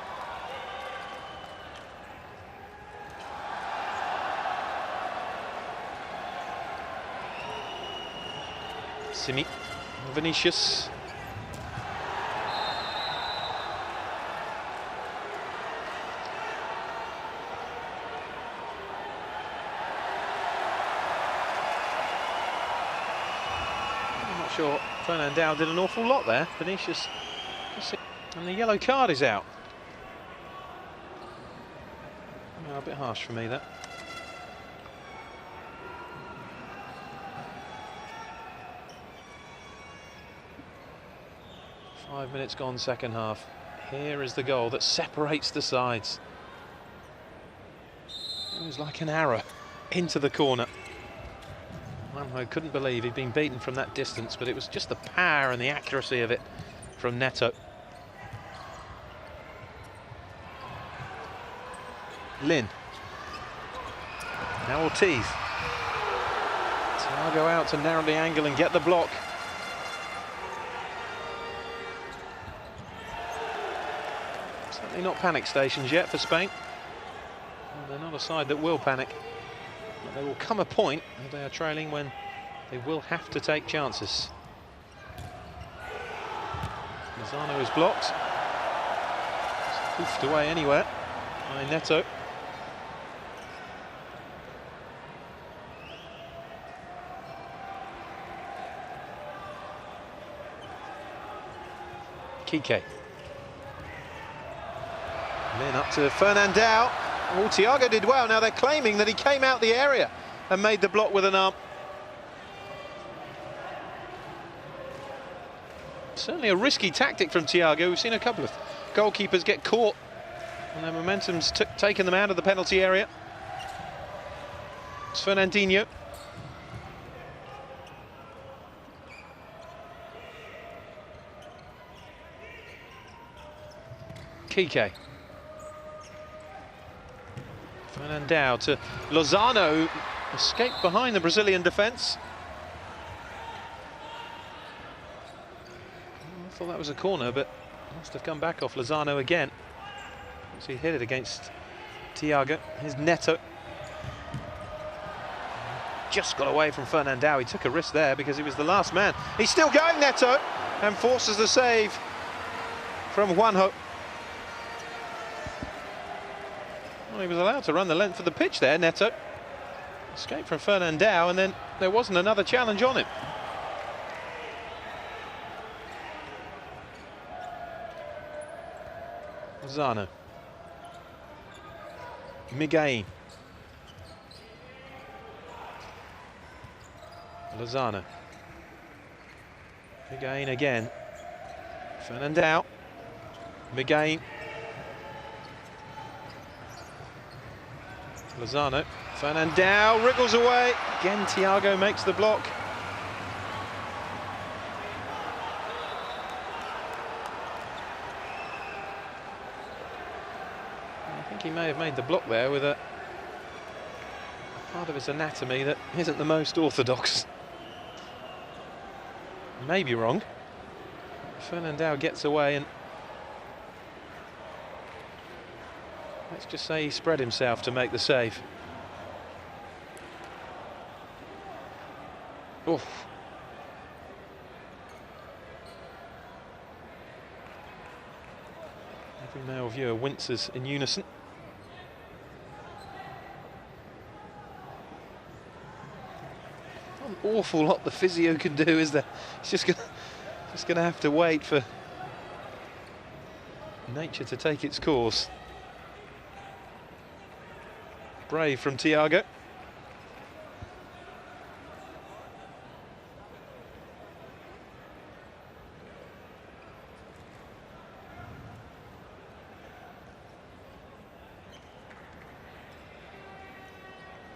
Simi. Vinicius. I'm not sure Fernandao did an awful lot there. Vinicius. And the yellow card is out. Oh, a bit harsh for me, that. Five minutes gone, second half. Here is the goal that separates the sides. It was like an arrow into the corner. I couldn't believe he'd been beaten from that distance, but it was just the power and the accuracy of it from Neto. Lin. Now Ortiz. Thiago out to narrow the angle and get the block. Certainly not panic stations yet for Spain. Well, they're not a side that will panic. But there will come a point where they are trailing when they will have to take chances. Lozano is blocked. It's hoofed away anywhere by Neto. Kike. Then up to Fernandao. Oh, Thiago did well. Now they're claiming that he came out the area and made the block with an arm. Certainly a risky tactic from Thiago. We've seen a couple of goalkeepers get caught and their momentum's taken them out of the penalty area. It's Fernandinho. Kike. Fernandao to Lozano. Escaped behind the Brazilian defence. I thought that was a corner, but must have come back off Lozano again. So he hit it against Thiago. Here's Neto. Just got away from Fernandao. He took a risk there because he was the last man. He's still going, Neto, and forces the save from Juanjo. Well, he was allowed to run the length of the pitch there, Neto. Escaped from Fernandao, and then there wasn't another challenge on him. Lozano. Miguel. Lozano. Miguel again. Fernandao. Miguel. Lozano. Fernandao wriggles away. Again, Thiago makes the block. I think he may have made the block there with a part of his anatomy that isn't the most orthodox. May be wrong. Fernandao gets away, and let's just say he spread himself to make the save. Oof. Every male viewer winces in unison. Not an awful lot the physio can do, is there? It's just gonna have to wait for nature to take its course. Brave from Thiago.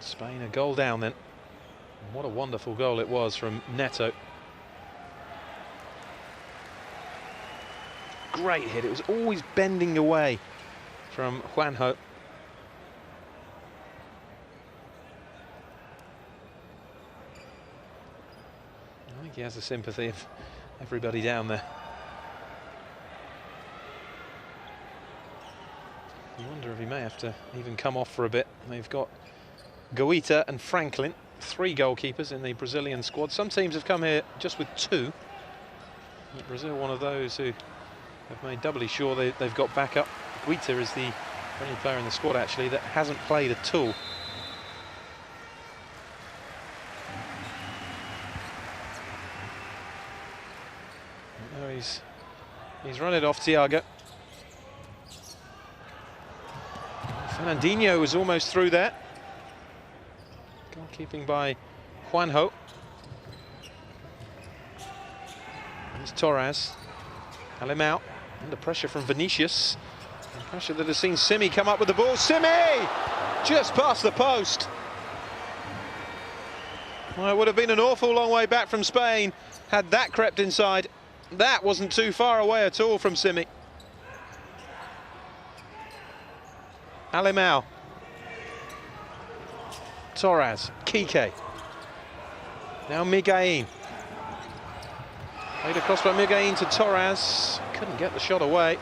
Spain a goal down then. And what a wonderful goal it was from Neto. Great hit. It was always bending away from Juanjo. I think he has the sympathy of everybody down there. to even come off for a bit. They've got Guita and Franklin, 3 goalkeepers in the Brazilian squad. Some teams have come here just with 2. Brazil, one of those who have made doubly sure they've got backup. Guita is the only player in the squad actually that hasn't played at all. Now he's run it off, Thiago. Fernandinho was almost through there. Goalkeeping by Juanjo. There's Torres. Alemão under pressure from Vinicius. And pressure that has seen Simi come up with the ball. Simi! Just past the post. Well, it would have been an awful long way back from Spain had that crept inside. That wasn't too far away at all from Simi. Alemão. Torres. Kike. Now Miguelín. Played across by Miguelín to Torres. Couldn't get the shot away.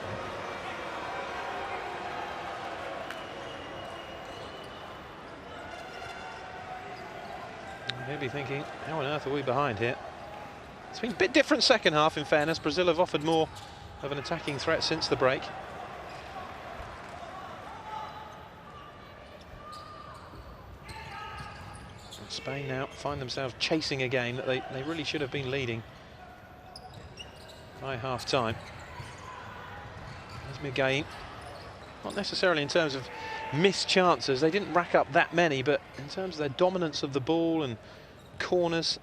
Maybe thinking, how on earth are we behind here? It's been a bit different second half, in fairness. Brazil have offered more of an attacking threat since the break. And Spain now find themselves chasing a game that they really should have been leading by half-time. There's Miguelín. Not necessarily in terms of missed chances, they didn't rack up that many, but in terms of their dominance of the ball and corners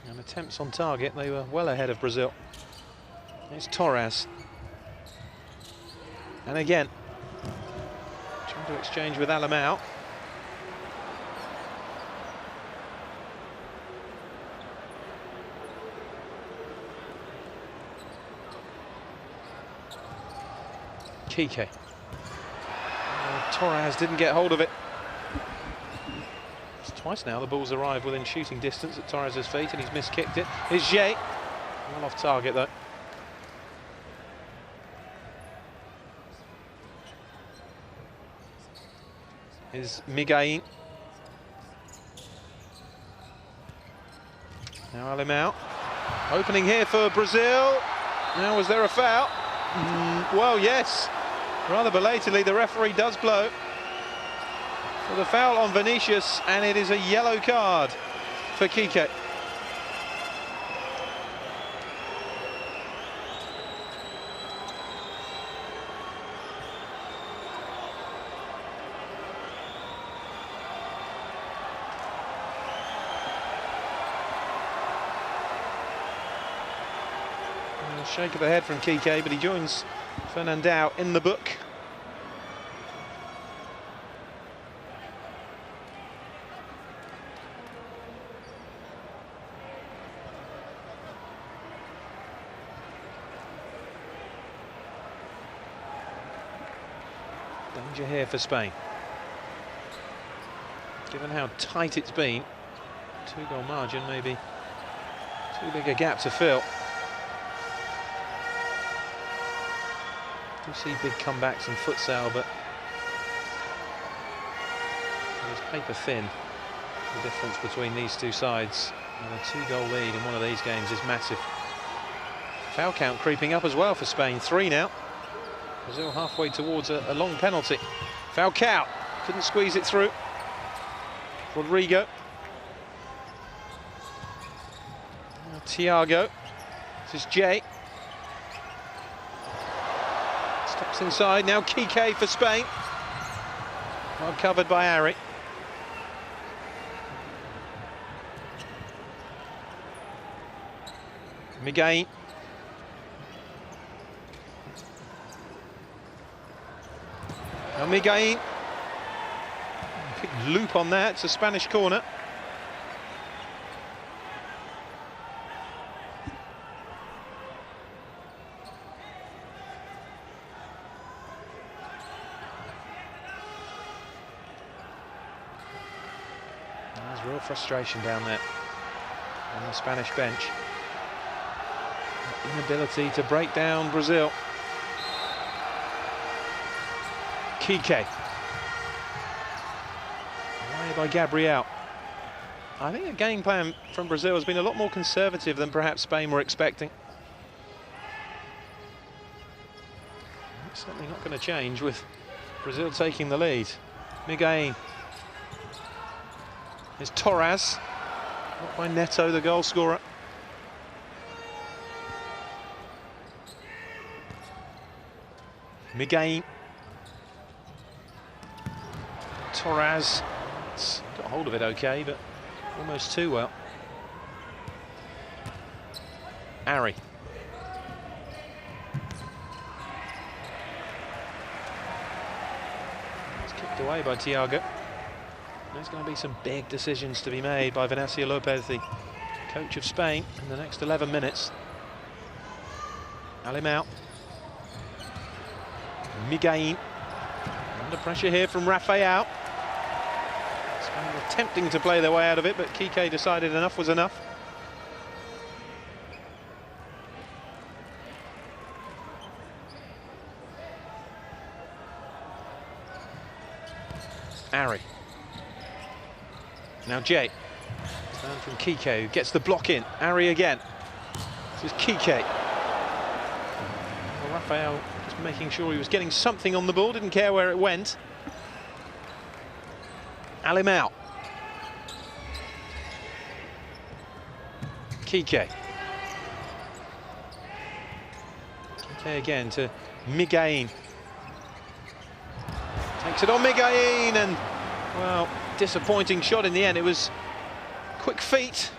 and attempts on target, they were well ahead of Brazil. It's Torres. And again, trying to exchange with Alemão. Kike. Torres didn't get hold of it. It's twice now the ball's arrived within shooting distance at Torres' feet and he's miskicked it. Here's Jay. Well off target though. Here's Miguelín. Now Alemão. Opening here for Brazil. Now, was there a foul? Well, yes. Rather belatedly, the referee does blow for the foul on Vinicius, and it is a yellow card for Kike. Shake of the head from Kike, but he joins Fernandão in the book. Danger here for Spain. Given how tight it's been, 2-goal margin, maybe too big a gap to fill. You see big comebacks in futsal, but it's paper thin. The difference between these two sides, and a 2-goal lead in one of these games is massive. Foul count creeping up as well for Spain. 3 now. Brazil halfway towards a long penalty. Falcao couldn't squeeze it through. Rodrigo. Now Thiago. This is Jay. Steps inside, now Kike for Spain. Well covered by Ari. Miguelín. Now Miguelín. Big loop on that, it's a Spanish corner. There's real frustration down there on the Spanish bench. The inability to break down Brazil. Kike. Away by Gabriel. I think the game plan from Brazil has been a lot more conservative than perhaps Spain were expecting. It's certainly not going to change with Brazil taking the lead. Miguel. Here's Torres. Not by Neto, the goal scorer. Miguel. Torres. It's got hold of it okay, but almost too well. Ari. It's kicked away by Thiago. There's going to be some big decisions to be made by Venancio Lopez, the coach of Spain, in the next 11 minutes. Alimão. Miguel. Under pressure here from Rafael. Spain were attempting to play their way out of it, but Kike decided enough was enough. Ari. Now Jay. Down from Kike, who gets the block in. Ari again. This is Kike. Well, Rafael just making sure he was getting something on the ball, didn't care where it went. Alimão. Kike. Kike again to Miguel. Takes it on Miguel and, well, disappointing shot in the end. It was quick feet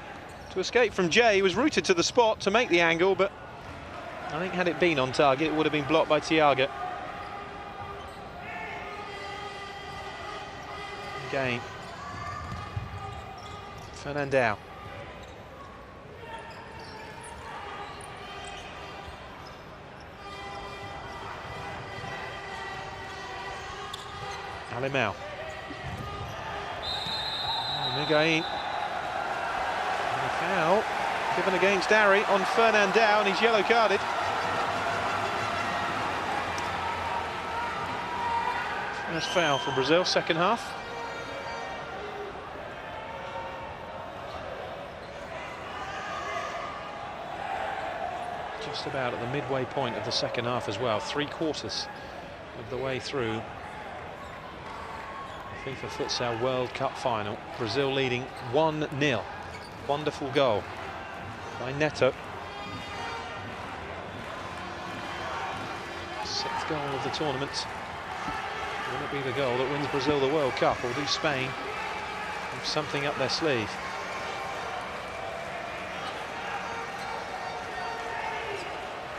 to escape from Jay. He was rooted to the spot to make the angle, but I think had it been on target, it would have been blocked by Thiago. Again. Fernandao. Alimão. Miguel. And a foul given against Ari on Fernandao, and he's yellow carded. First foul for Brazil, second half. Just about at the midway point of the second half as well, 3/4 of the way through FIFA Futsal World Cup final. Brazil leading 1-0. Wonderful goal by Neto. 6th goal of the tournament. Will it be the goal that wins Brazil the World Cup, or do Spain have something up their sleeve?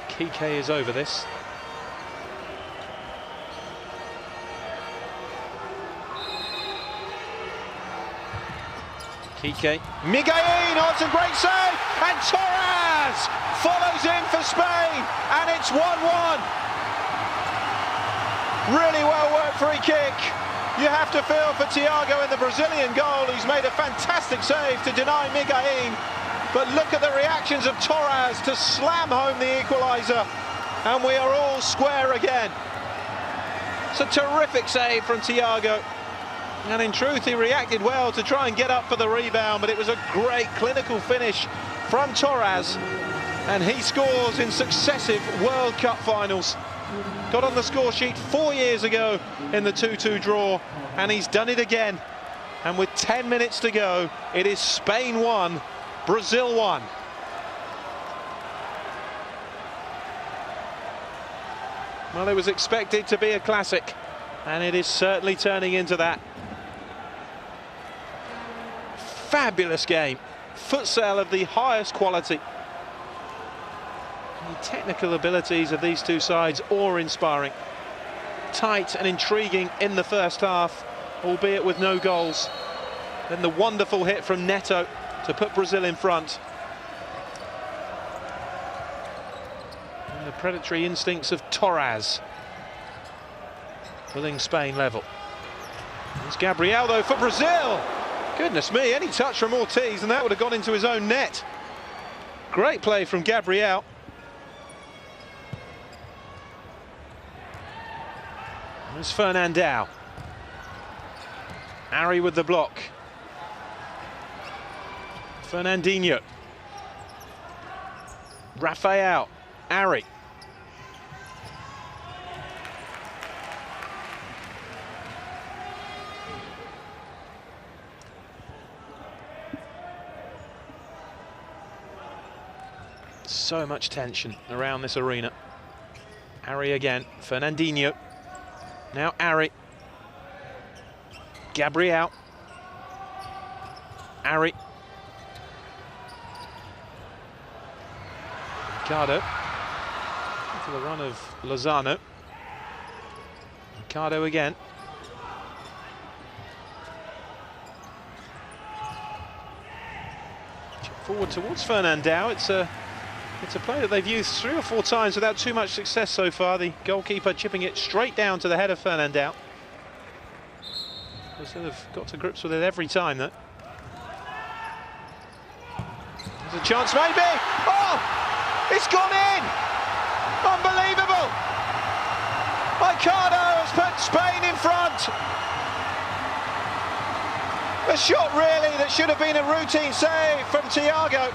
Kike is over this. Kike. Miguel, oh, it's a great save, and Torres follows in for Spain, and it's 1-1. Really well worked free kick. You have to feel for Thiago in the Brazilian goal, who's made a fantastic save to deny Miguel. But look at the reactions of Torres to slam home the equaliser, and we are all square again. It's a terrific save from Thiago. And in truth, he reacted well to try and get up for the rebound, but it was a great clinical finish from Torres, and he scores in successive World Cup finals. Got on the score sheet 4 years ago in the 2-2 draw, and he's done it again. And with 10 minutes to go, it is Spain 1, Brazil 1. Well, it was expected to be a classic, and it is certainly turning into that. Fabulous game, futsal of the highest quality. The technical abilities of these two sides awe-inspiring. Tight and intriguing in the first half, albeit with no goals. Then the wonderful hit from Neto to put Brazil in front. And the predatory instincts of Torres pulling Spain level. It's Gabriel though for Brazil. Goodness me, any touch from Ortiz and that would have gone into his own net. Great play from Gabriel. There's Fernandao. Ari with the block. Fernandinho. Rafael. Ari. So much tension around this arena. Ari again. Fernandinho. Now Ari. Gabriel. Ari. Ricardo. For the run of Lozano. Ricardo again. Forward towards Fernandao. It's a play that they've used 3 or 4 times without too much success so far. The goalkeeper chipping it straight down to the head of Fernandao. Brazil have got to grips with it every time, though. There's a chance, maybe. Oh! It's gone in! Unbelievable! Ricardo has put Spain in front. A shot, really, that should have been a routine save from Thiago.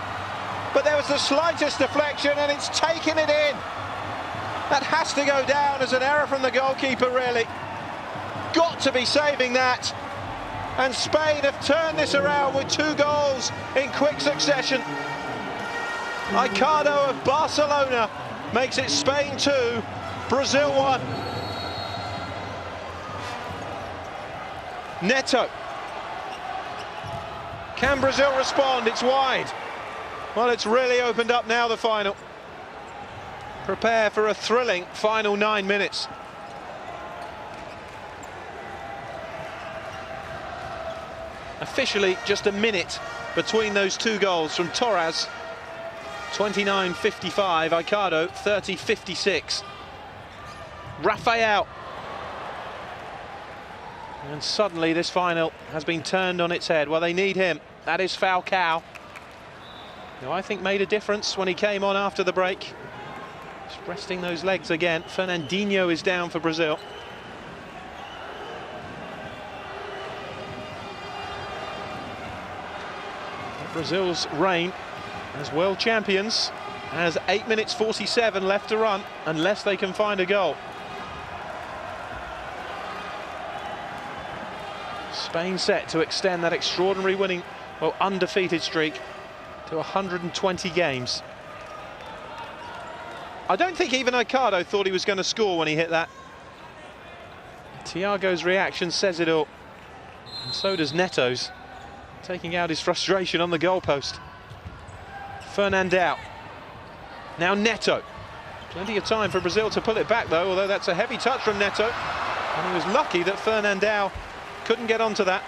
But there was the slightest deflection and it's taken it in. That has to go down as an error from the goalkeeper, really. Got to be saving that. And Spain have turned this around with 2 goals in quick succession. Ricardo of Barcelona makes it Spain 2, Brazil 1. Neto. Can Brazil respond? It's wide. Well, it's really opened up now, the final. Prepare for a thrilling final 9 minutes. Officially, just a minute between those 2 goals from Torres, 29.55, Ricardo, 30.56. Rafael. And suddenly this final has been turned on its head. Well, they need him. That is Falcao, who I think made a difference when he came on after the break. Just resting those legs again. Fernandinho is down for Brazil. Brazil's reign as world champions has 8 minutes 47 left to run, unless they can find a goal. Spain set to extend that extraordinary winning, well, undefeated streak to 120 games. I don't think even Ricardo thought he was going to score when he hit that. Thiago's reaction says it all. And so does Neto's, taking out his frustration on the goalpost. Fernandao. Now Neto. Plenty of time for Brazil to pull it back, though, although that's a heavy touch from Neto. And he was lucky that Fernandao couldn't get onto that.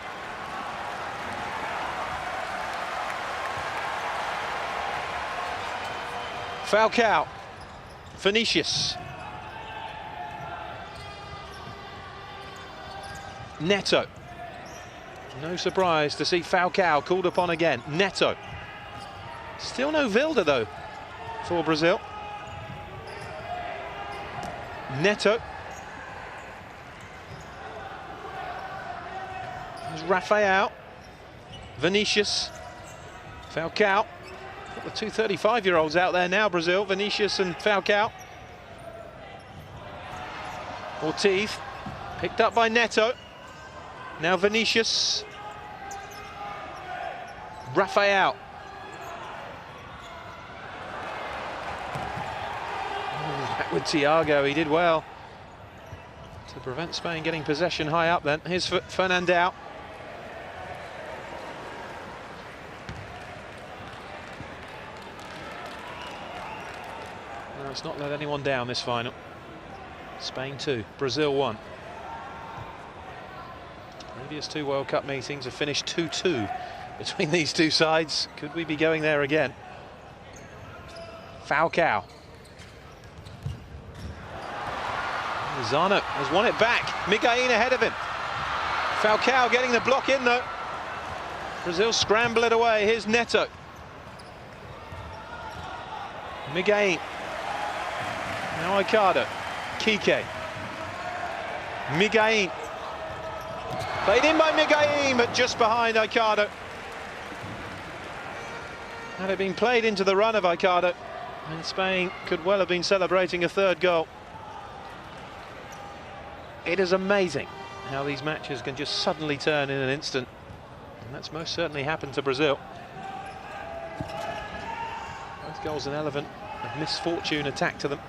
Falcao. Vinicius. Neto. No surprise to see Falcao called upon again. Neto. Still no Wilder, though, for Brazil. Neto. There's Rafael. Vinicius. Falcao. Got the 2 35-year-olds out there now, Brazil. Vinicius and Falcao. Ortiz. Picked up by Neto. Now Vinicius. Rafael. Back with Thiago, he did well to prevent Spain getting possession high up then. Here's Fernandao. No, it's not let anyone down this final. Spain 2, Brazil 1. Previous 2 World Cup meetings have finished 2-2 between these 2 sides. Could we be going there again? Falcao. Lozano has won it back. Miguelin ahead of him. Falcao getting the block in, though. Brazil scramble it away. Here's Neto. Miguelin. Now Ricardo. Kike. Miguelín. Played in by Miguelín, but just behind Aicardo. Had it been played into the run of Aicardo, and Spain could well have been celebrating a third goal. It is amazing how these matches can just suddenly turn in an instant. And that's most certainly happened to Brazil. Both goals an element of misfortune attacked to them.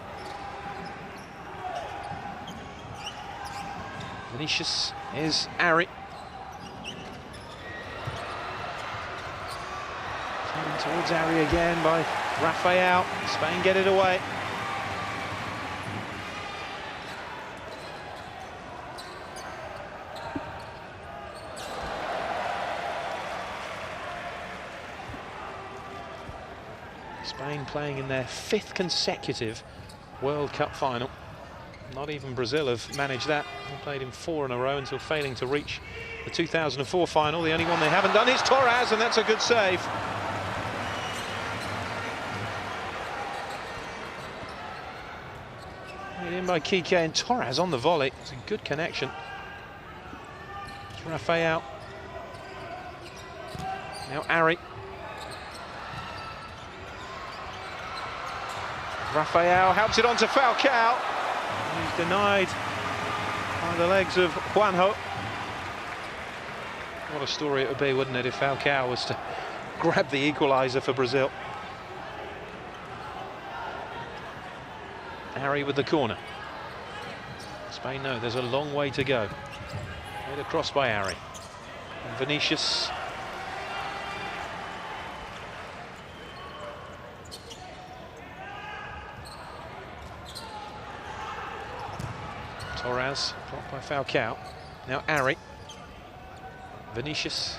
Vinicius is Ari. Turning towards Ari again by Rafael. Spain get it away. Spain playing in their 5th consecutive World Cup final. Not even Brazil have managed that. They played in 4 in a row until failing to reach the 2004 final. The only one they haven't done is Torres, and that's a good save. Played in by Kike, and Torres on the volley. It's a good connection. It's Rafael. Now Ari. Rafael helps it on to Falcao. He's denied by the legs of Juanjo. What a story it would be, wouldn't it, if Falcao was to grab the equaliser for Brazil. Harry with the corner. Spain know there's a long way to go. Made across by Harry. And Vinicius. Torres, blocked by Falcao. Now Ari. Vinicius.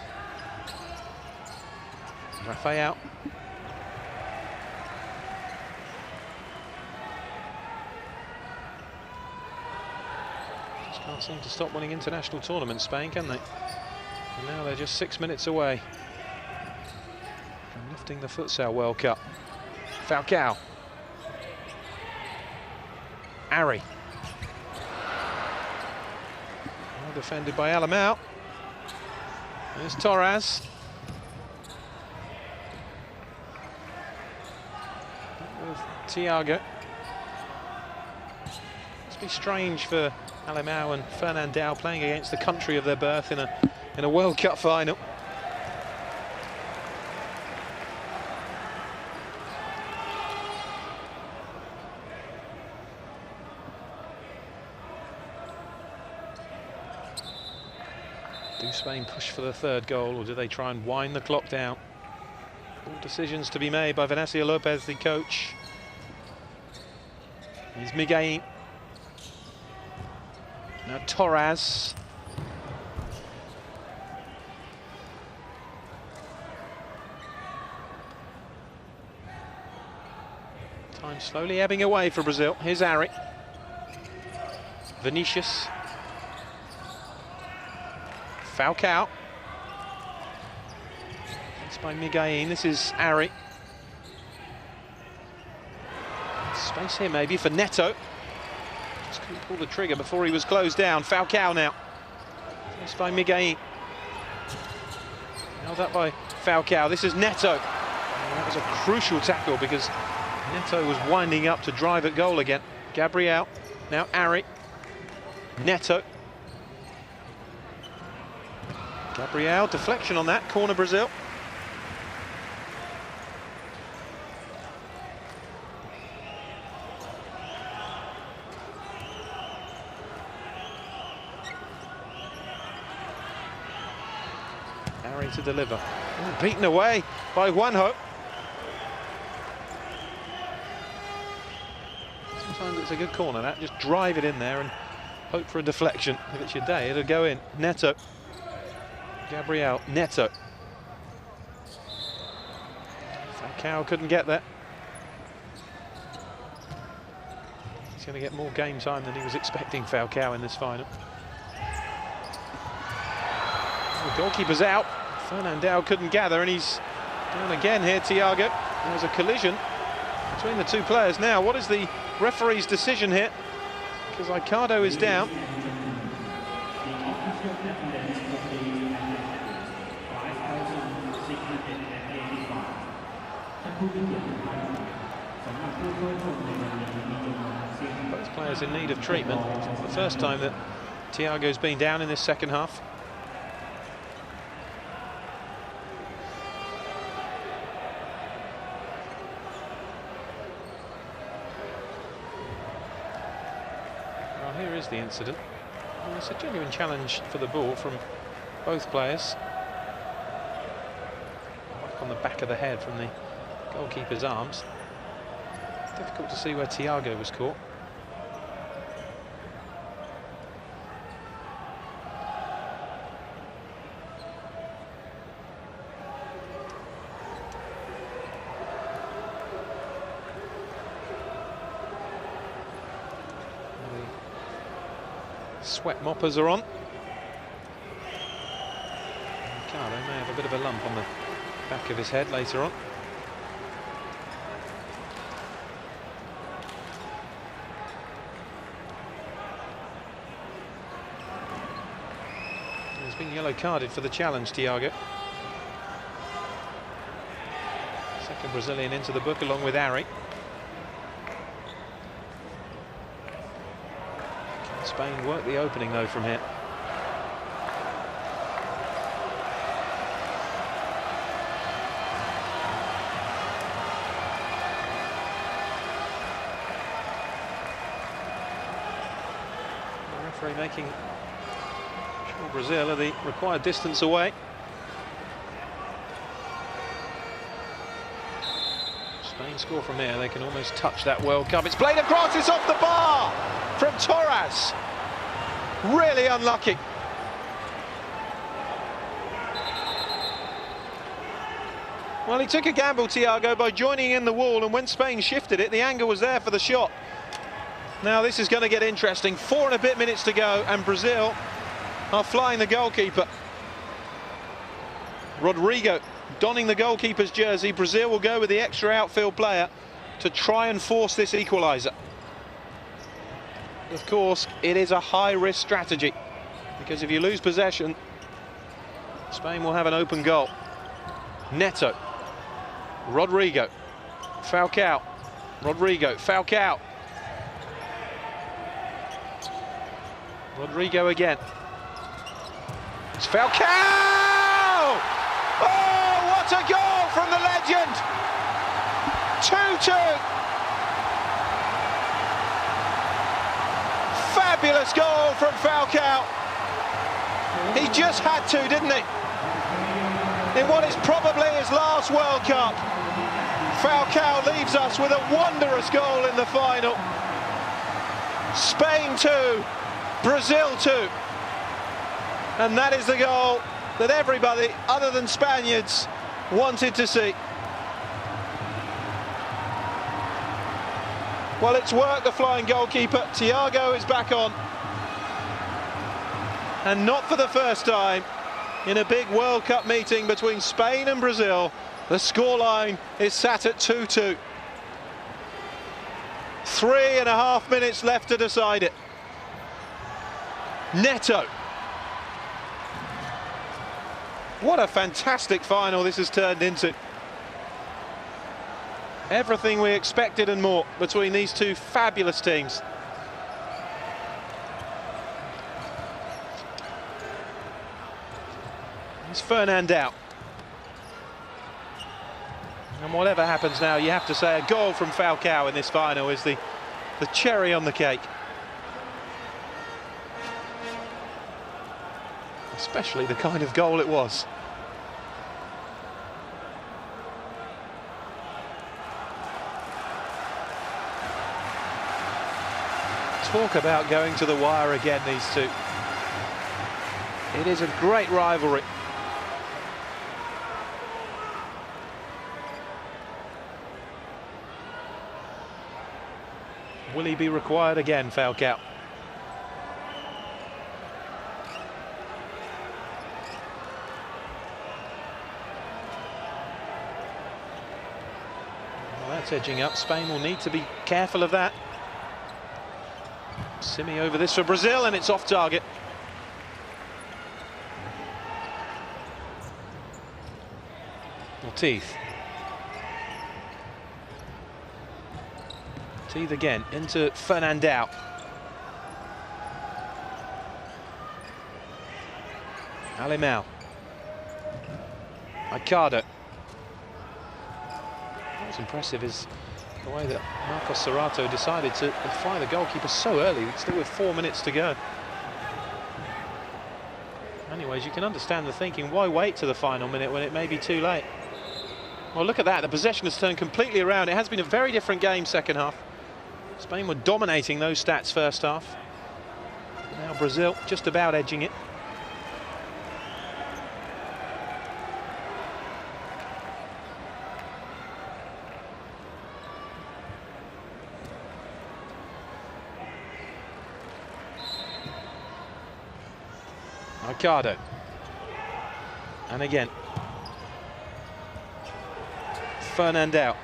Rafael. Just can't seem to stop winning international tournaments, Spain, can they? And now they're just 6 minutes away from lifting the Futsal World Cup. Falcao. Ari. Defended by Alamau. There's Torres. With Thiago. Must be strange for Alamau and Fernandao playing against the country of their birth in a World Cup final. Do Spain push for the 3rd goal, or do they try and wind the clock down? All decisions to be made by Venancio Lopez, the coach. Here's Miguelín. Now Torres. Time slowly ebbing away for Brazil. Here's Ari. Vinicius. Falcao. It's by Miguelín. This is Ari. Space here maybe for Neto. Just couldn't pull the trigger before he was closed down. Falcao now. It's by Miguelín. Held up by Falcao. This is Neto. And that was a crucial tackle because Neto was winding up to drive at goal again. Gabriel. Now Ari. Neto. Gabriel, deflection on that, corner Brazil. Ari to deliver. Oh, beaten away by Juanjo. Sometimes it's a good corner, that. Just drive it in there and hope for a deflection. If it's your day, it'll go in. Neto. Gabriel, Neto. Falcao couldn't get there. He's going to get more game time than he was expecting, Falcao, in this final. The goalkeeper's out. Fernandao couldn't gather, and he's down again here, Thiago. There's a collision between the two players. Now, what is the referee's decision here? Because Aicardo is down. Both players in need of treatment. It's the first time that Thiago's been down in this second half. Well, here is the incident. Well, it's a genuine challenge for the ball from both players. Back on the back of the head from the goalkeeper's arms. Difficult to see where Thiago was caught. The sweat moppers are on. Ricardo may have a bit of a lump on the back of his head later on. He's been yellow carded for the challenge, Thiago. Second Brazilian into the book along with Ari. Can Spain work the opening though from here? The referee making sure Brazil are the required distance away. Spain score from here, they can almost touch that World Cup. It's played across, it's off the bar from Torres. Really unlucky. Well, he took a gamble, Thiago, by joining in the wall, and when Spain shifted it, the angle was there for the shot. Now this is going to get interesting. 4 and a bit minutes to go, and Brazil are flying the goalkeeper. Rodrigo donning the goalkeeper's jersey. Brazil will go with the extra outfield player to try and force this equaliser. Of course, it is a high-risk strategy, because if you lose possession, Spain will have an open goal. Neto, Rodrigo, Falcao, Rodrigo, Falcao. Rodrigo again. It's Falcao! Oh, what a goal from the legend! 2-2. Fabulous goal from Falcao. He just had to, didn't he? In what is probably his last World Cup, Falcao leaves us with a wondrous goal in the final. Spain 2, Brazil 2. And that is the goal that everybody, other than Spaniards, wanted to see. Well, it's worked, the flying goalkeeper. Thiago is back on. And not for the first time in a big World Cup meeting between Spain and Brazil. The scoreline is sat at 2-2. 3.5 minutes left to decide it. Neto. What a fantastic final this has turned into. Everything we expected and more between these two fabulous teams. It's Fernand out. And whatever happens now, you have to say a goal from Falcao in this final is the cherry on the cake. Especially the kind of goal it was. Talk about going to the wire again, these two. It is a great rivalry. Will he be required again, Falcao? Well, that's edging up. Spain will need to be careful of that. Simi over this for Brazil, and it's off target. Teeth. Teeth again into Fernandao. Alimao. Ricardo. What's impressive is the way that Marcos Serrato decided to fly the goalkeeper so early, still with 4 minutes to go. Anyways, you can understand the thinking, why wait to the final minute when it may be too late? Well, look at that, the possession has turned completely around. It has been a very different game second half. Spain were dominating those stats first half. Now Brazil just about edging it. Ricardo. And again. Fernandao.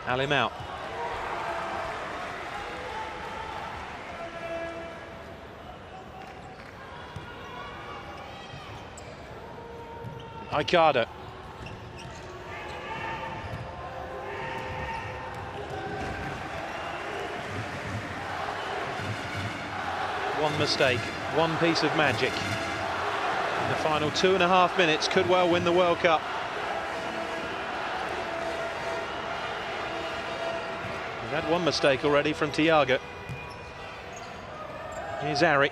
Alimao. Ricardo. One mistake, one piece of magic. In the final 2.5 minutes could well win the World Cup. We've had one mistake already from Thiago. Here's Ari.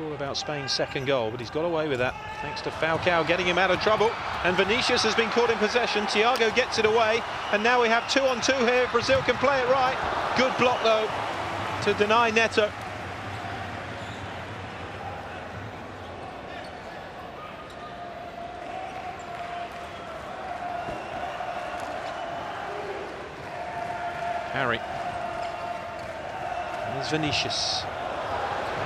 All about Spain's second goal, but he's got away with that thanks to Falcao getting him out of trouble. And Vinicius has been caught in possession. Thiago gets it away, and now we have 2-on-2 here. Brazil can play it right. Good block though to deny Neto. Harry. Here's Vinicius.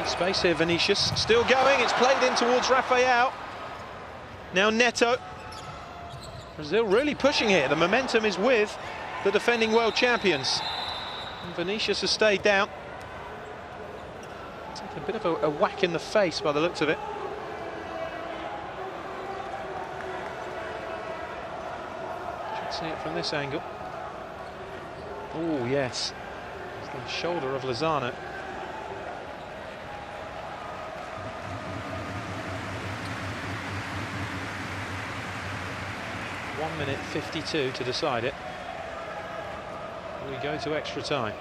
Space here, Vinicius. Still going, it's played in towards Rafael. Now Neto. Brazil really pushing here. The momentum is with the defending world champions. And Vinicius has stayed down. Taking a bit of a whack in the face by the looks of it. Should see it from this angle. Oh, yes. It's the shoulder of Lozano. 1 minute 52 to decide it. We go to extra time.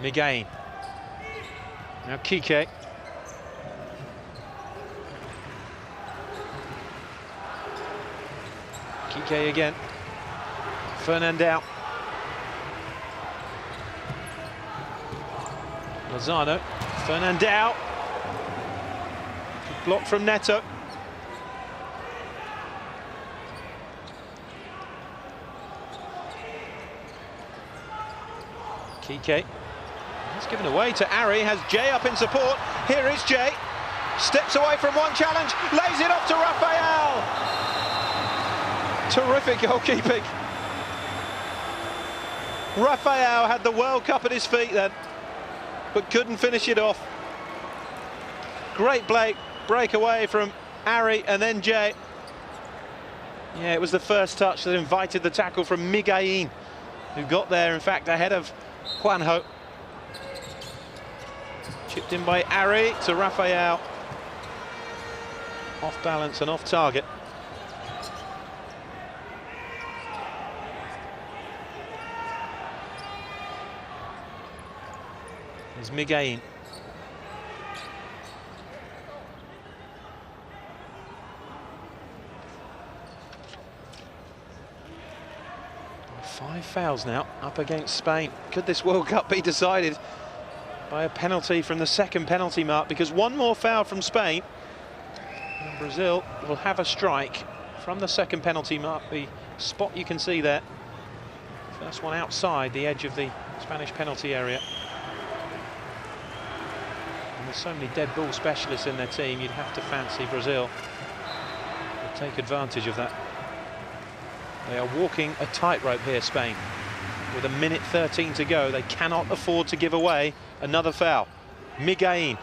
Miguel. Now Kike. Kike again. Fernandao. Lozano. Fernandao. Block from Neto. Kike. It's given away to Ari, has Jay up in support. Here is Jay. Steps away from one challenge, lays it off to Rafael. Terrific goalkeeping. Rafael had the World Cup at his feet then, but couldn't finish it off. Great break away from Ari and then Jay. Yeah, it was the first touch that invited the tackle from Miguel, who got there, in fact, ahead of Juanjo. Chipped in by Ari to Rafael. Off balance and off target. Here's Miguel. Five fouls now up against Spain. Could this World Cup be decided by a penalty from the second penalty mark? Because one more foul from Spain and Brazil will have a strike from the second penalty mark. The spot you can see there First one outside the edge of the Spanish penalty area. And there's so many dead ball specialists in their team, you'd have to fancy Brazil would take advantage of that. They are walking a tightrope here, Spain. With a minute 13 to go, they cannot afford to give away another foul. Miguelín.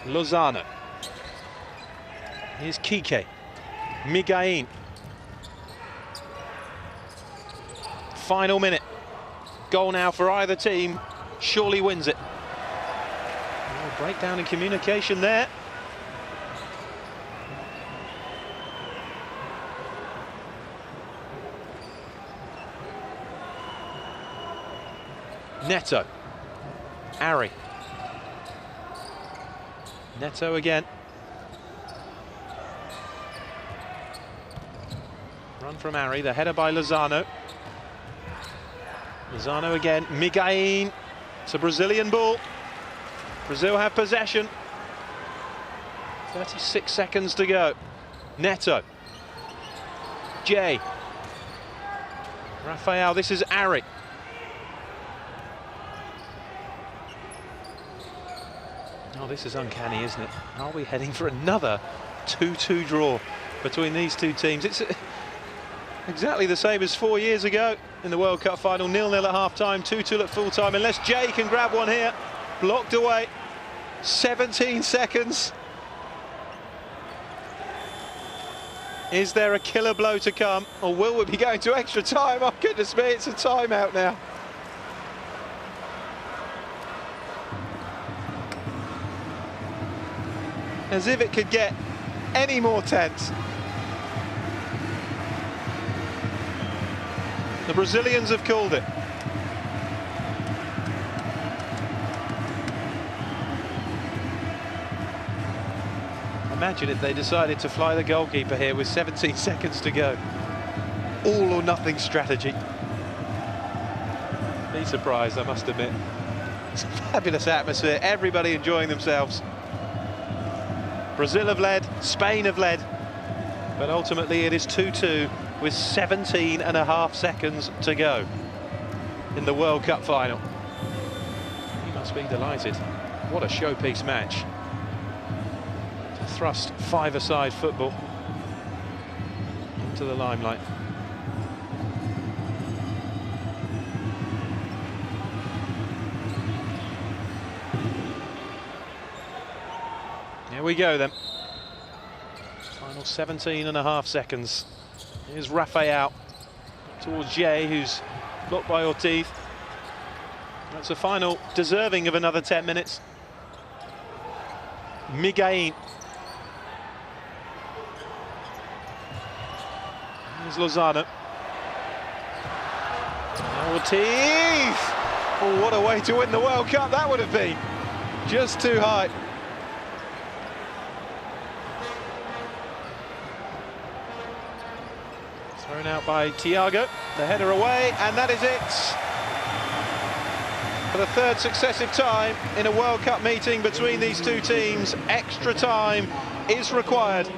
Lozano. Here's Kike. Miguelín. Final minute. Goal now for either team. Surely wins it. Oh, breakdown in communication there. Neto. Ari. Neto again. Run from Ari, the header by Lozano. Lozano again, Miguelín. It's a Brazilian ball. Brazil have possession. 36 seconds to go. Neto. Jay. Rafael, this is Ari. Oh, this is uncanny, isn't it? Are we heading for another 2-2 draw between these two teams? It's exactly the same as 4 years ago in the World Cup final. 0-0 at half-time, 2-2 at full-time. Unless Jay can grab one here. Blocked away. 17 seconds. Is there a killer blow to come? Or will we be going to extra time? Oh, goodness me, it's a timeout now. As if it could get any more tense. The Brazilians have called it. Imagine if they decided to fly the goalkeeper here with 17 seconds to go. All or nothing strategy. Be surprised, I must admit. It's a fabulous atmosphere, everybody enjoying themselves. Brazil have led, Spain have led, but ultimately it is 2-2 with 17.5 seconds to go in the World Cup final. He must be delighted. What a showpiece match. To thrust five-a-side football into the limelight. Here we go then. Final 17.5 seconds. Here's Rafael towards Jay, who's blocked by Ortiz. That's a final deserving of another 10 minutes. Miguelín. Here's Lozano. Ortiz! Oh, what a way to win the World Cup that would have been. Just too high. Thrown out by Thiago, the header away, and that is it. For the third successive time in a World Cup meeting between these two teams, extra time is required.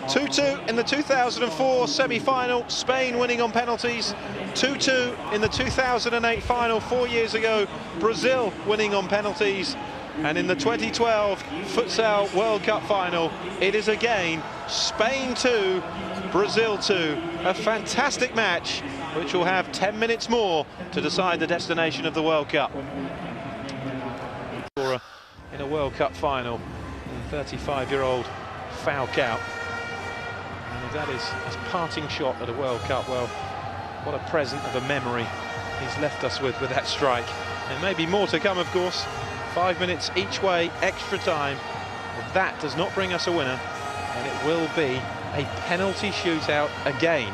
2-2 in the 2004 semi-final, Spain winning on penalties. 2-2 in the 2008 final 4 years ago, Brazil winning on penalties. And in the 2012 Futsal World Cup final, it is again Spain 2, Brazil 2. A fantastic match, which will have 10 minutes more to decide the destination of the World Cup. In a World Cup final, 35-year-old Falcao. And if that is his parting shot at a World Cup, well, what a present of a memory he's left us with that strike. And maybe more to come, of course. 5 minutes each way, extra time. If that does not bring us a winner, then it will be a penalty shootout again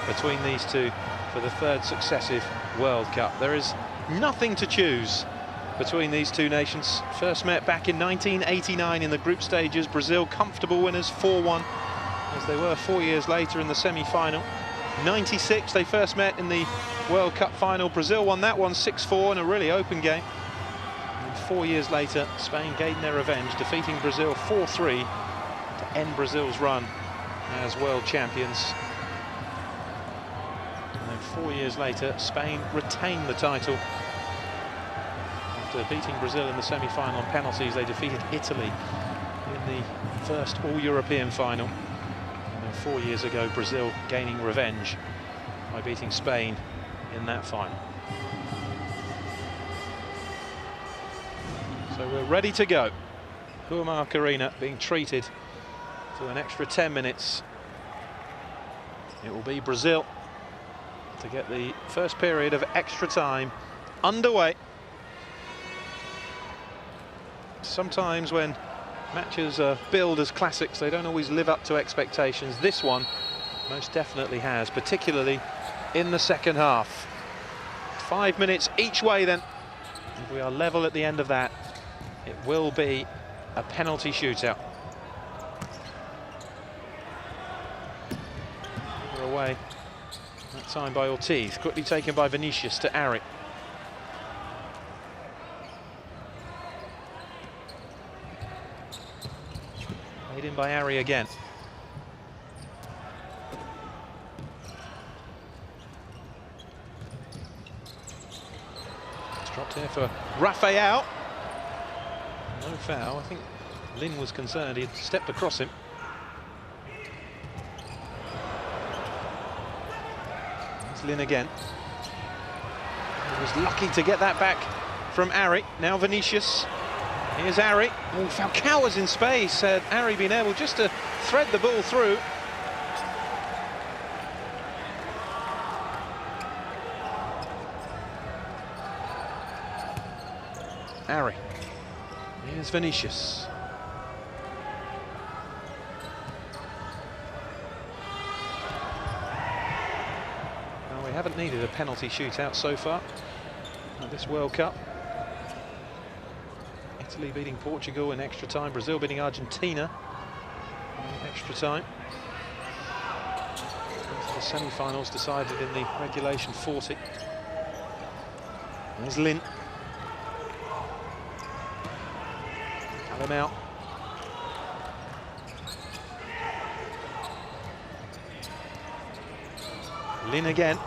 between these two for the third successive World Cup. There is nothing to choose between these two nations. First met back in 1989 in the group stages. Brazil comfortable winners 4-1, as they were 4 years later in the semi-final. 96 they first met in the World Cup final. Brazil won that one 6-4 in a really open game. And 4 years later, Spain gained their revenge, defeating Brazil 4-3 to end Brazil's run as world champions. And then 4 years later, Spain retained the title. After beating Brazil in the semi-final on penalties, they defeated Italy in the first all-European final. And then 4 years ago, Brazil gaining revenge by beating Spain in that final. So we're ready to go. Huamark Arena being treated to an extra 10 minutes. It will be Brazil to get the first period of extra time underway. Sometimes when matches are billed as classics, they don't always live up to expectations. This one most definitely has, particularly in the second half. 5 minutes each way then. If we are level at the end of that, it will be a penalty shootout. We're away. That time by Ortiz, quickly taken by Vinicius to Ari. Made in by Ari again. It's dropped here for Rafael. No foul. I think Lin was concerned he had stepped across him. There's Lin again. He was lucky to get that back from Ari. Now Vinicius. Here's Ari. Oh, Falcao was in space. Ari been able just to thread the ball through. Ari. Here's Vinicius. Well, we haven't needed a penalty shootout so far at this World Cup. Italy beating Portugal in extra time, Brazil beating Argentina in extra time. The semi-finals decided in the regulation 40. There's Lin. Him out. Lin again.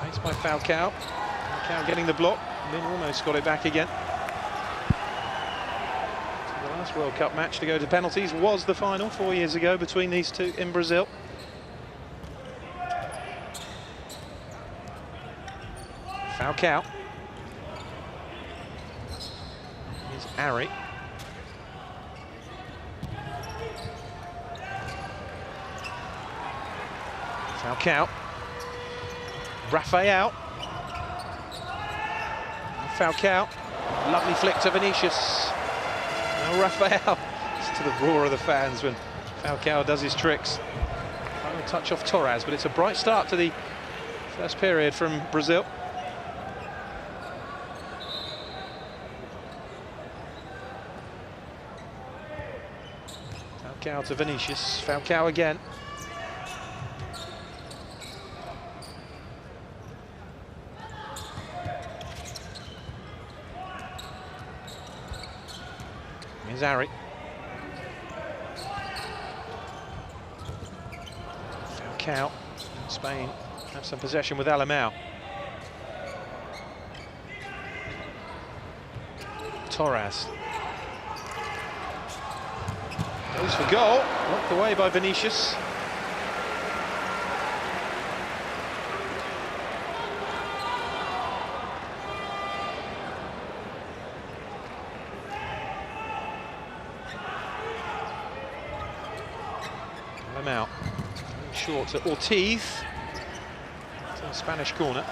Faced by Falcao. Falcao getting the block. Lin almost got it back again. So the last World Cup match to go to penalties was the final 4 years ago between these two in Brazil. Falcao. Here's Ari. Falcao. Rafael. Falcao. Lovely flick to Vinicius. Now Rafael. It's to the roar of the fans when Falcao does his tricks. Final touch off Torres, but it's a bright start to the first period from Brazil. Falcao to Vinicius. Falcao again. Here's Ari. Falcao. Spain have some possession with Alemão. Torres. Goes for goal. Blocked away by Vinicius. Out. Short to Ortiz. To the Spanish corner.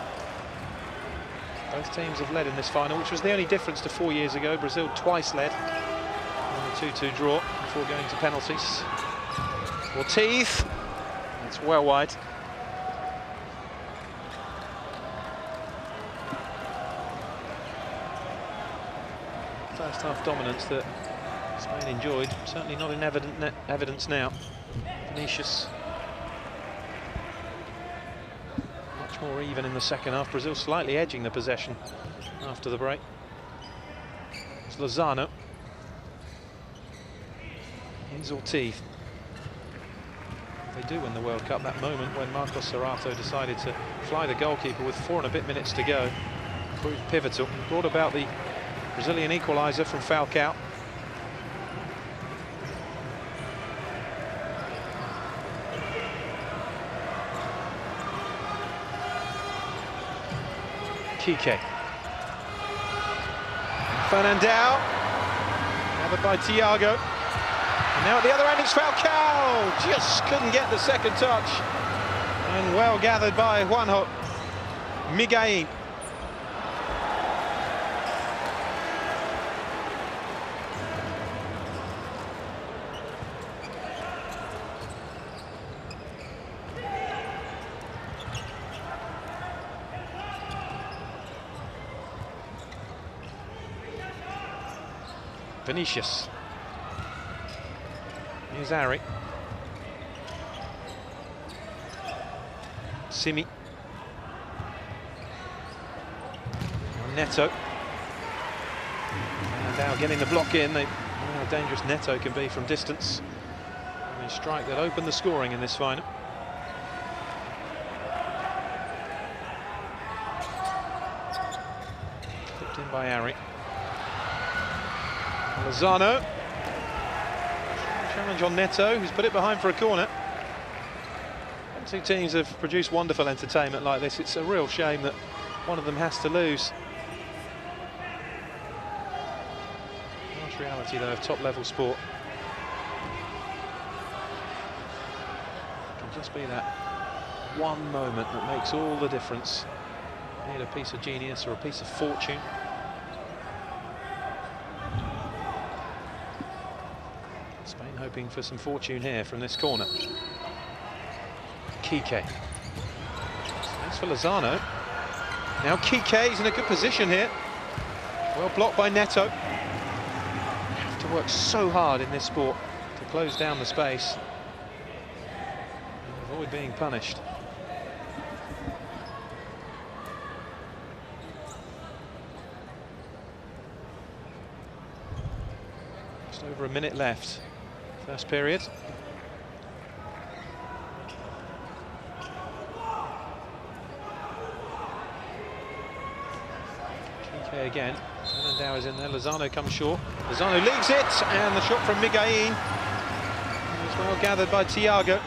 Both teams have led in this final, which was the only difference to 4 years ago. Brazil twice led on a 2-2 draw before going to penalties. Ortiz. It's well wide. First half dominance that Spain enjoyed, certainly not in evidence now. Vinicius much more even in the second half. Brazil slightly edging the possession after the break. It's Lozano. Here's Ortiz. They do win the World Cup. That moment when Marcos Serrato decided to fly the goalkeeper with 4 and a bit minutes to go proved pivotal. Brought about the Brazilian equaliser from Falcao. Kike. Fernandao. Gathered by Thiago. And now at the other end it's Falcao. Just couldn't get the second touch. And well gathered by Juanjo Miguelín. Vinicius. Here's Ari. Simi. Neto. And now getting the block in. They know how dangerous Neto can be from distance. And a strike that opened the scoring in this final. Flipped in by Ari. Lozano. Challenge on Neto, who's put it behind for a corner. And two teams have produced wonderful entertainment like this. It's a real shame that one of them has to lose. Harsh reality, though, of top-level sport. It can just be that one moment that makes all the difference. You need a piece of genius or a piece of fortune. Spain hoping for some fortune here from this corner. Kike. Space for Lozano. Now Kike is in a good position here. Well blocked by Neto. You have to work so hard in this sport to close down the space and avoid being punished. Just over a minute left. First period. Kike again. Fernandao is in there. Lozano comes short. Lozano leaves it, and the shot from Miguelín was well gathered by Thiago.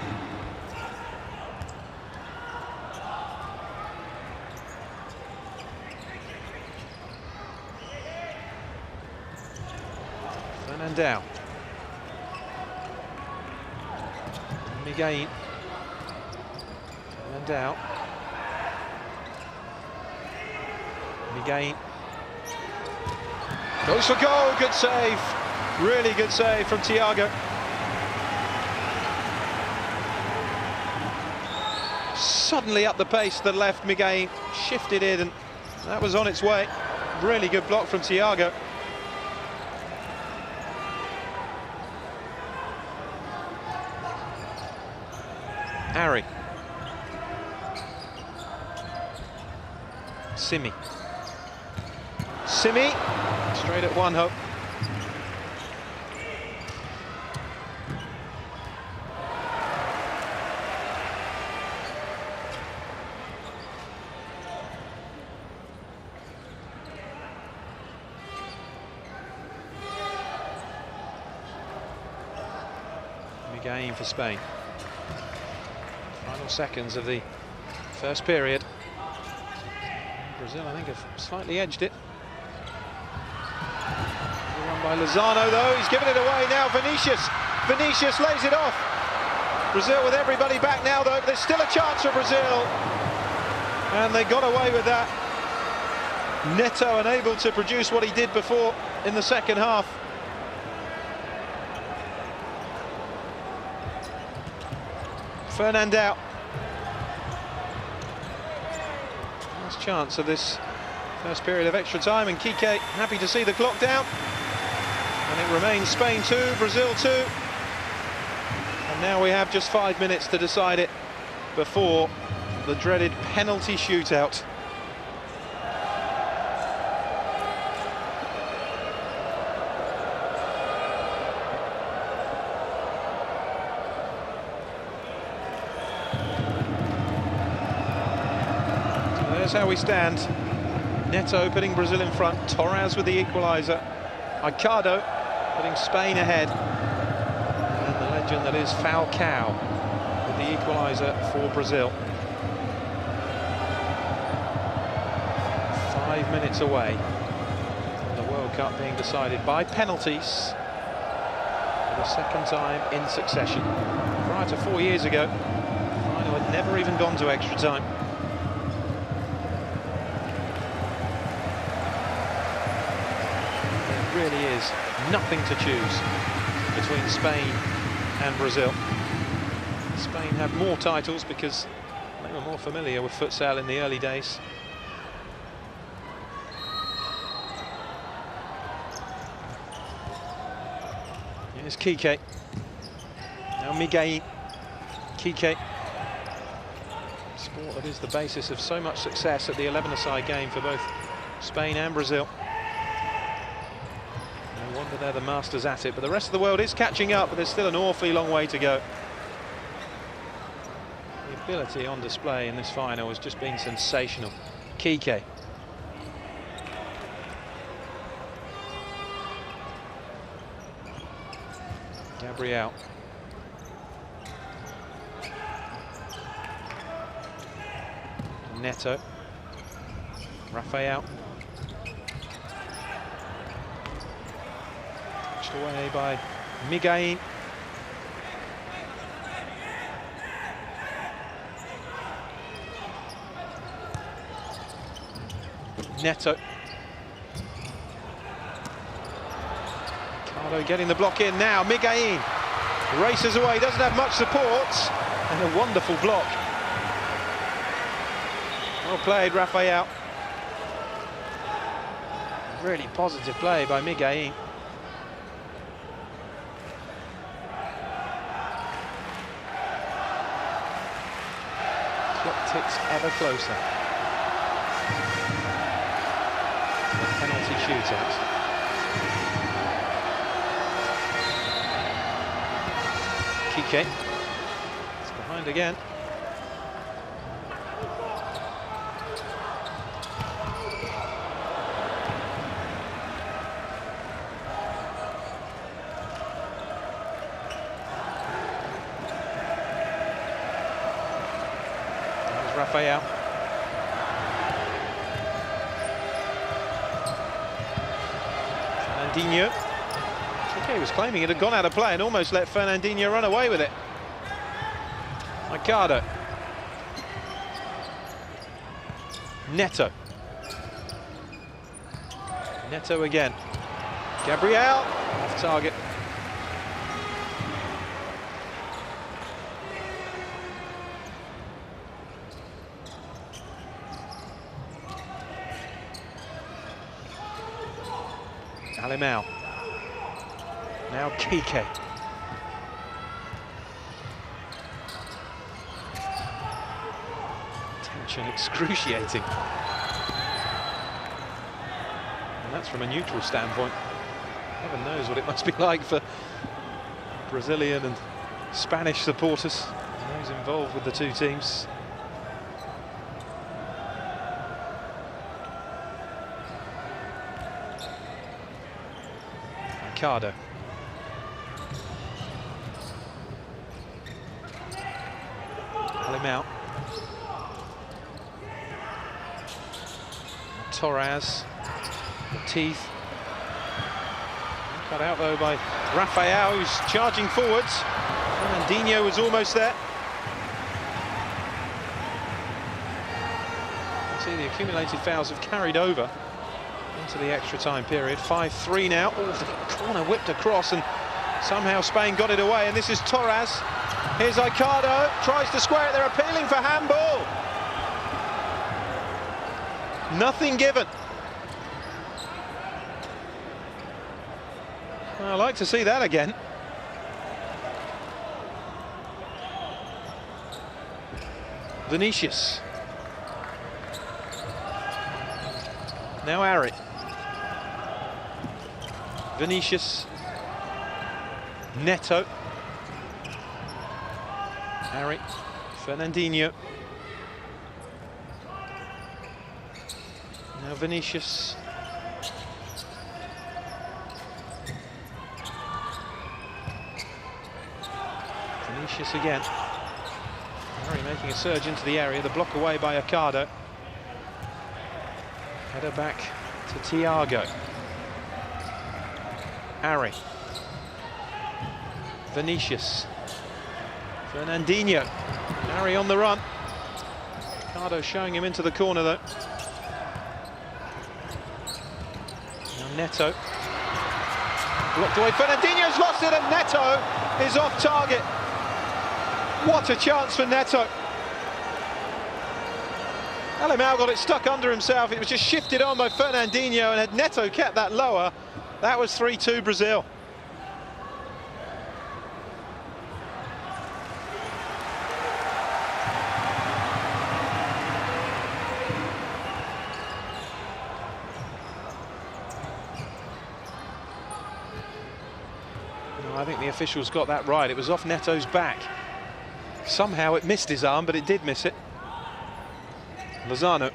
Fernandao. Miguelín. Fernandao. Miguelín. Goes for goal, good save. Really good save from Thiago. Suddenly up the pace to the left, Miguelín shifted in and that was on its way. Really good block from Thiago. Ari. Simi. Simi, straight at Juanjo. Miguelín for Spain. Final seconds of the first period. Brazil, I think, have slightly edged it. Run by Lozano, though. He's given it away now. Vinicius lays it off. Brazil with everybody back now, though. There's still a chance for Brazil. And they got away with that. Neto unable to produce what he did before in the second half. Fernandao. Last chance of this first period of extra time, and Kike happy to see the clock down. And it remains Spain 2, Brazil 2. And now we have just 5 minutes to decide it before the dreaded penalty shootout. Here's how we stand. Neto putting Brazil in front. Torres with the equaliser. Ricardo putting Spain ahead. And the legend that is Falcao with the equaliser for Brazil. 5 minutes away from the World Cup being decided by penalties for the second time in succession. Prior to 4 years ago, the final had never even gone to extra time. There really is nothing to choose between Spain and Brazil. Spain had more titles because they were more familiar with futsal in the early days. Here's Kike. Now Miguel. Kike. Sport that is the basis of so much success at the 11-a-side game for both Spain and Brazil. No wonder they're the masters at it, but the rest of the world is catching up, but there's still an awfully long way to go. The ability on display in this final has just been sensational. Kike. Gabriel. Neto. Rafael. Touched away by Miguel. Neto. Ricardo getting the block in now. Miguel races away, doesn't have much support, and a wonderful block. Well played, Rafael. Really positive play by Miguel. Clock ticks ever closer. The penalty shootout. Kike. It's behind again. There's Rafael. Fernandinho. He was claiming it had gone out of play and almost let Fernandinho run away with it. Ricardo. Neto. Neto again. Gabriel. Off target. Alimau. Now Kike. Tension excruciating. And that's from a neutral standpoint. Heaven knows what it must be like for Brazilian and Spanish supporters and those involved with the two teams. Ricardo. Alimau. Torres. The teeth. Cut out though by Rafael, who's charging forwards. Fernandinho was almost there. You see the accumulated fouls have carried over into the extra time period. 5-3 now. Oh, the corner whipped across and somehow Spain got it away, and this is Torres. Here's Ricardo, tries to square it, they're appealing for handball. Nothing given. Well, I'd like to see that again. Vinicius. Now Ari. Vinicius. Neto. Ari. Fernandinho. Now Vinicius. Vinicius again. Harry making a surge into the area, the block away by Ocado. Header back to Thiago. Harry. Vinicius. Fernandinho. Harry on the run. Ocado showing him into the corner though. Now Neto. Blocked away. Fernandinho's lost it and Neto is off target. What a chance for Neto. Alemão got it stuck under himself. It was just shifted on by Fernandinho, and had Neto kept that lower, that was 3-2 Brazil. No, I think the officials got that right. It was off Neto's back. Somehow it missed his arm, but it did miss it. Lozano.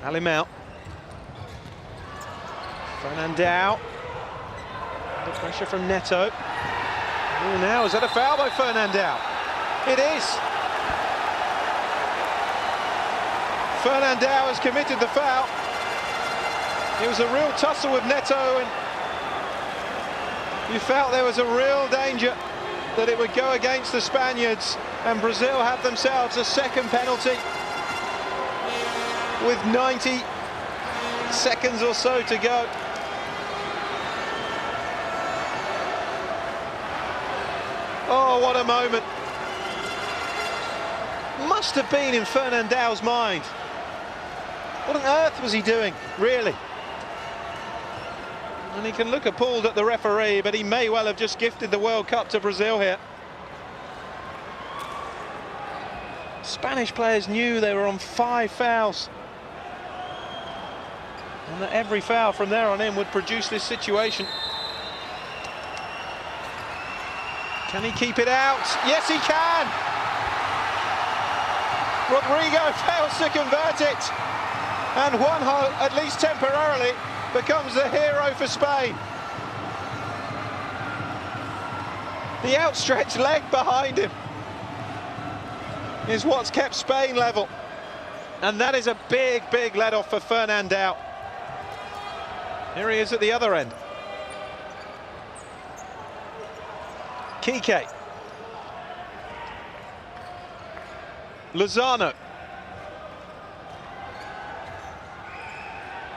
Alemão. Fernandão. The pressure from Neto. Oh, now is that a foul by Fernandão? It is. Fernandão has committed the foul. It was a real tussle with Neto, and you felt there was a real danger that it would go against the Spaniards, and Brazil had themselves a second penalty with 90 seconds or so to go. Oh, what a moment. Must have been in Fernandão's mind. What on earth was he doing, really? And he can look appalled at the referee, but he may well have just gifted the World Cup to Brazil here. Spanish players knew they were on 5 fouls, and that every foul from there on in would produce this situation. Can he keep it out? Yes, he can! Rodrigo fails to convert it, and Juanjo, at least temporarily, becomes the hero for Spain. The outstretched leg behind him is what's kept Spain level, and that is a big, big let-off for Fernandão. Here he is at the other end. Kike. Lozano.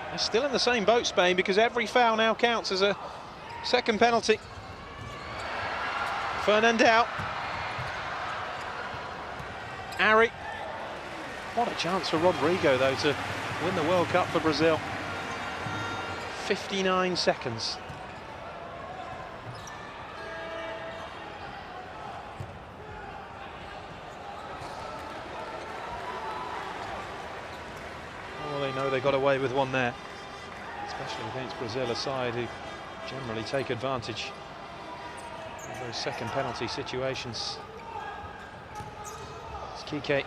They're still in the same boat, Spain, because every foul now counts as a second penalty. Fernandão. Harry. What a chance for Rodrigo, though, to win the World Cup for Brazil. 59 seconds. Well, they know they got away with one there, especially against Brazil, a side who generally take advantage of those second penalty situations. It's Kike.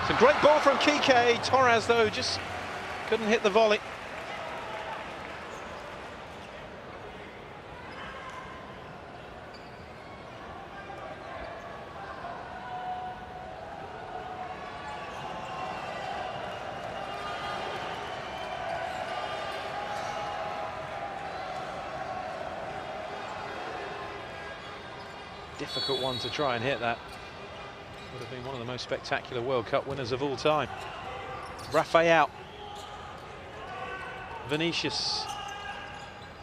It's a great ball from Kike. Torres, though, just couldn't hit the volley. Difficult one to try and hit that. Would have been one of the most spectacular World Cup winners of all time. Rafael. Vinicius.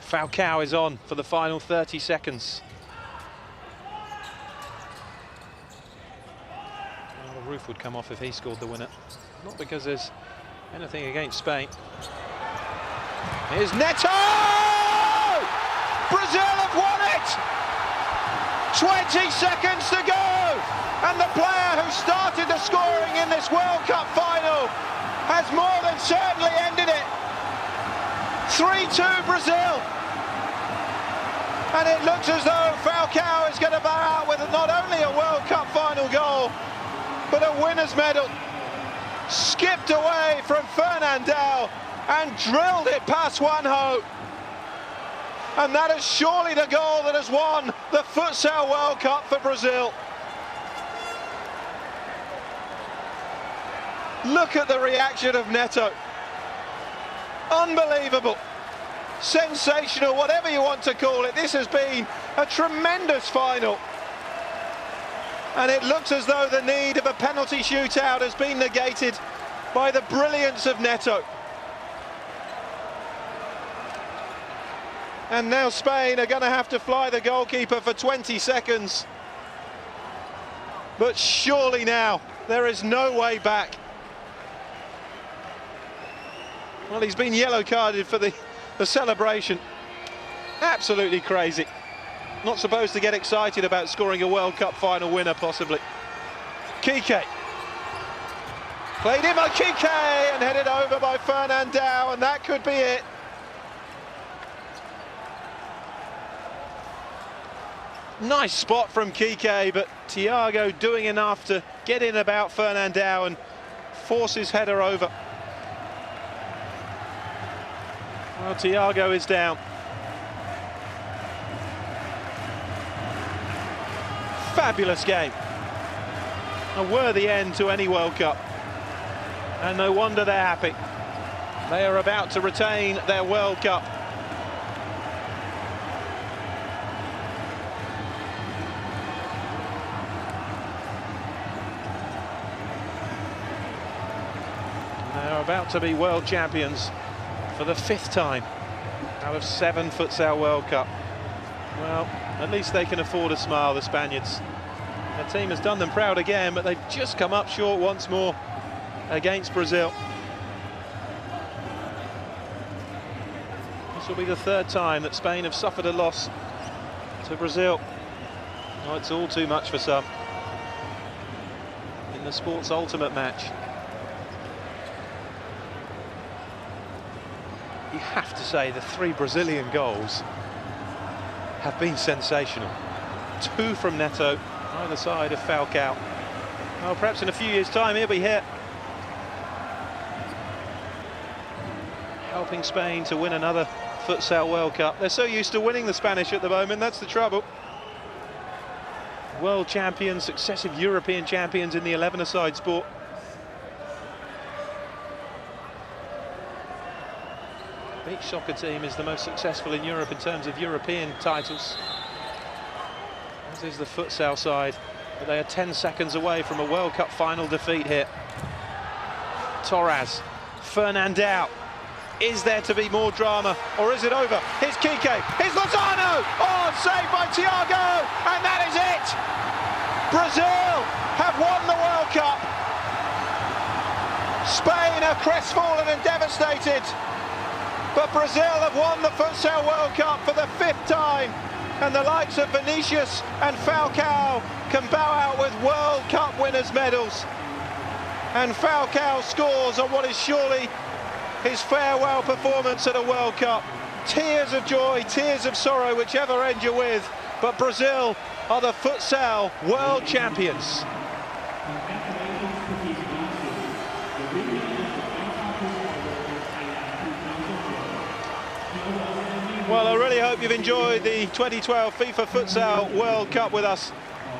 Falcao is on for the final 30 seconds. Well, the roof would come off if he scored the winner. Not because there's anything against Spain. Here's Neto! Brazil have won it! 20 seconds to go, and the player who started the scoring in this World Cup final has more than certainly ended it. 3-2 Brazil, and it looks as though Falcao is going to bow out with not only a World Cup final goal, but a winner's medal. skipped away from Fernandao and drilled it past Juanjo. And that is surely the goal that has won the Futsal World Cup for Brazil. Look at the reaction of Neto. Unbelievable. Sensational, whatever you want to call it. This has been a tremendous final. And it looks as though the need of a penalty shootout has been negated by the brilliance of Neto. And now Spain are going to have to fly the goalkeeper for 20 seconds. But surely now, there is no way back. Well, he's been yellow carded for the celebration. Absolutely crazy. Not supposed to get excited about scoring a World Cup final winner, possibly. Kike. Played in by Kike and headed over by Fernandao, and that could be it. Nice spot from Kike, but Thiago doing enough to get in about Fernandao and force his header over. Well, Thiago is down. Fabulous game. A worthy end to any World Cup. And no wonder they're happy. They are about to retain their World Cup. They're about to be world champions for the 5th time out of 7 Futsal World Cup. Well, at least they can afford a smile, the Spaniards. Their team has done them proud again, but they've just come up short once more against Brazil. This will be the 3rd time that Spain have suffered a loss to Brazil. Oh, it's all too much for some in the sport's ultimate match. You have to say the 3 Brazilian goals have been sensational. 2 from Neto, either side of Falcao. Well, perhaps in a few years' time he'll be here, helping Spain to win another Futsal World Cup. They're so used to winning the Spanish at the moment, that's the trouble. World champions, successive European champions in the 11-a-side sport. Beach soccer team is the most successful in Europe in terms of European titles, as is the futsal side, but they are 10 seconds away from a World Cup final defeat here. Torres, Fernandao. Is there to be more drama, or is it over? Here's Kike, here's Lozano! Oh, saved by Thiago, and that is it! Brazil have won the World Cup. Spain are crestfallen and devastated. But Brazil have won the Futsal World Cup for the 5th time, and the likes of Vinicius and Falcao can bow out with World Cup winners' medals. And Falcao scores on what is surely his farewell performance at a World Cup. Tears of joy, tears of sorrow, whichever end you're with, but Brazil are the Futsal World Champions. Well, I really hope you've enjoyed the 2012 FIFA Futsal World Cup with us.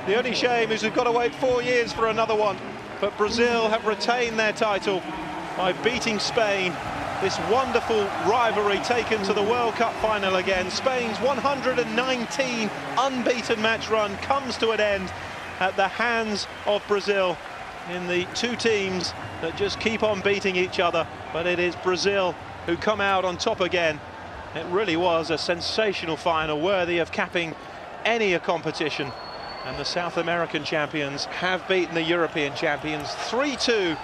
The only shame is we've got to wait 4 years for another one. But Brazil have retained their title by beating Spain. This wonderful rivalry taken to the World Cup final again. Spain's 119 unbeaten match run comes to an end at the hands of Brazil in the 2 teams that just keep on beating each other. But it is Brazil who come out on top again. It really was a sensational final, worthy of capping any competition. And the South American champions have beaten the European champions 3-2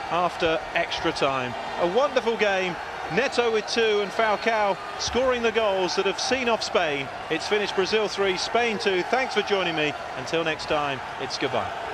after extra time. A wonderful game. Neto with 2 and Falcao scoring the goals that have seen off Spain. It's finished Brazil 3, Spain 2. Thanks for joining me. Until next time, it's goodbye.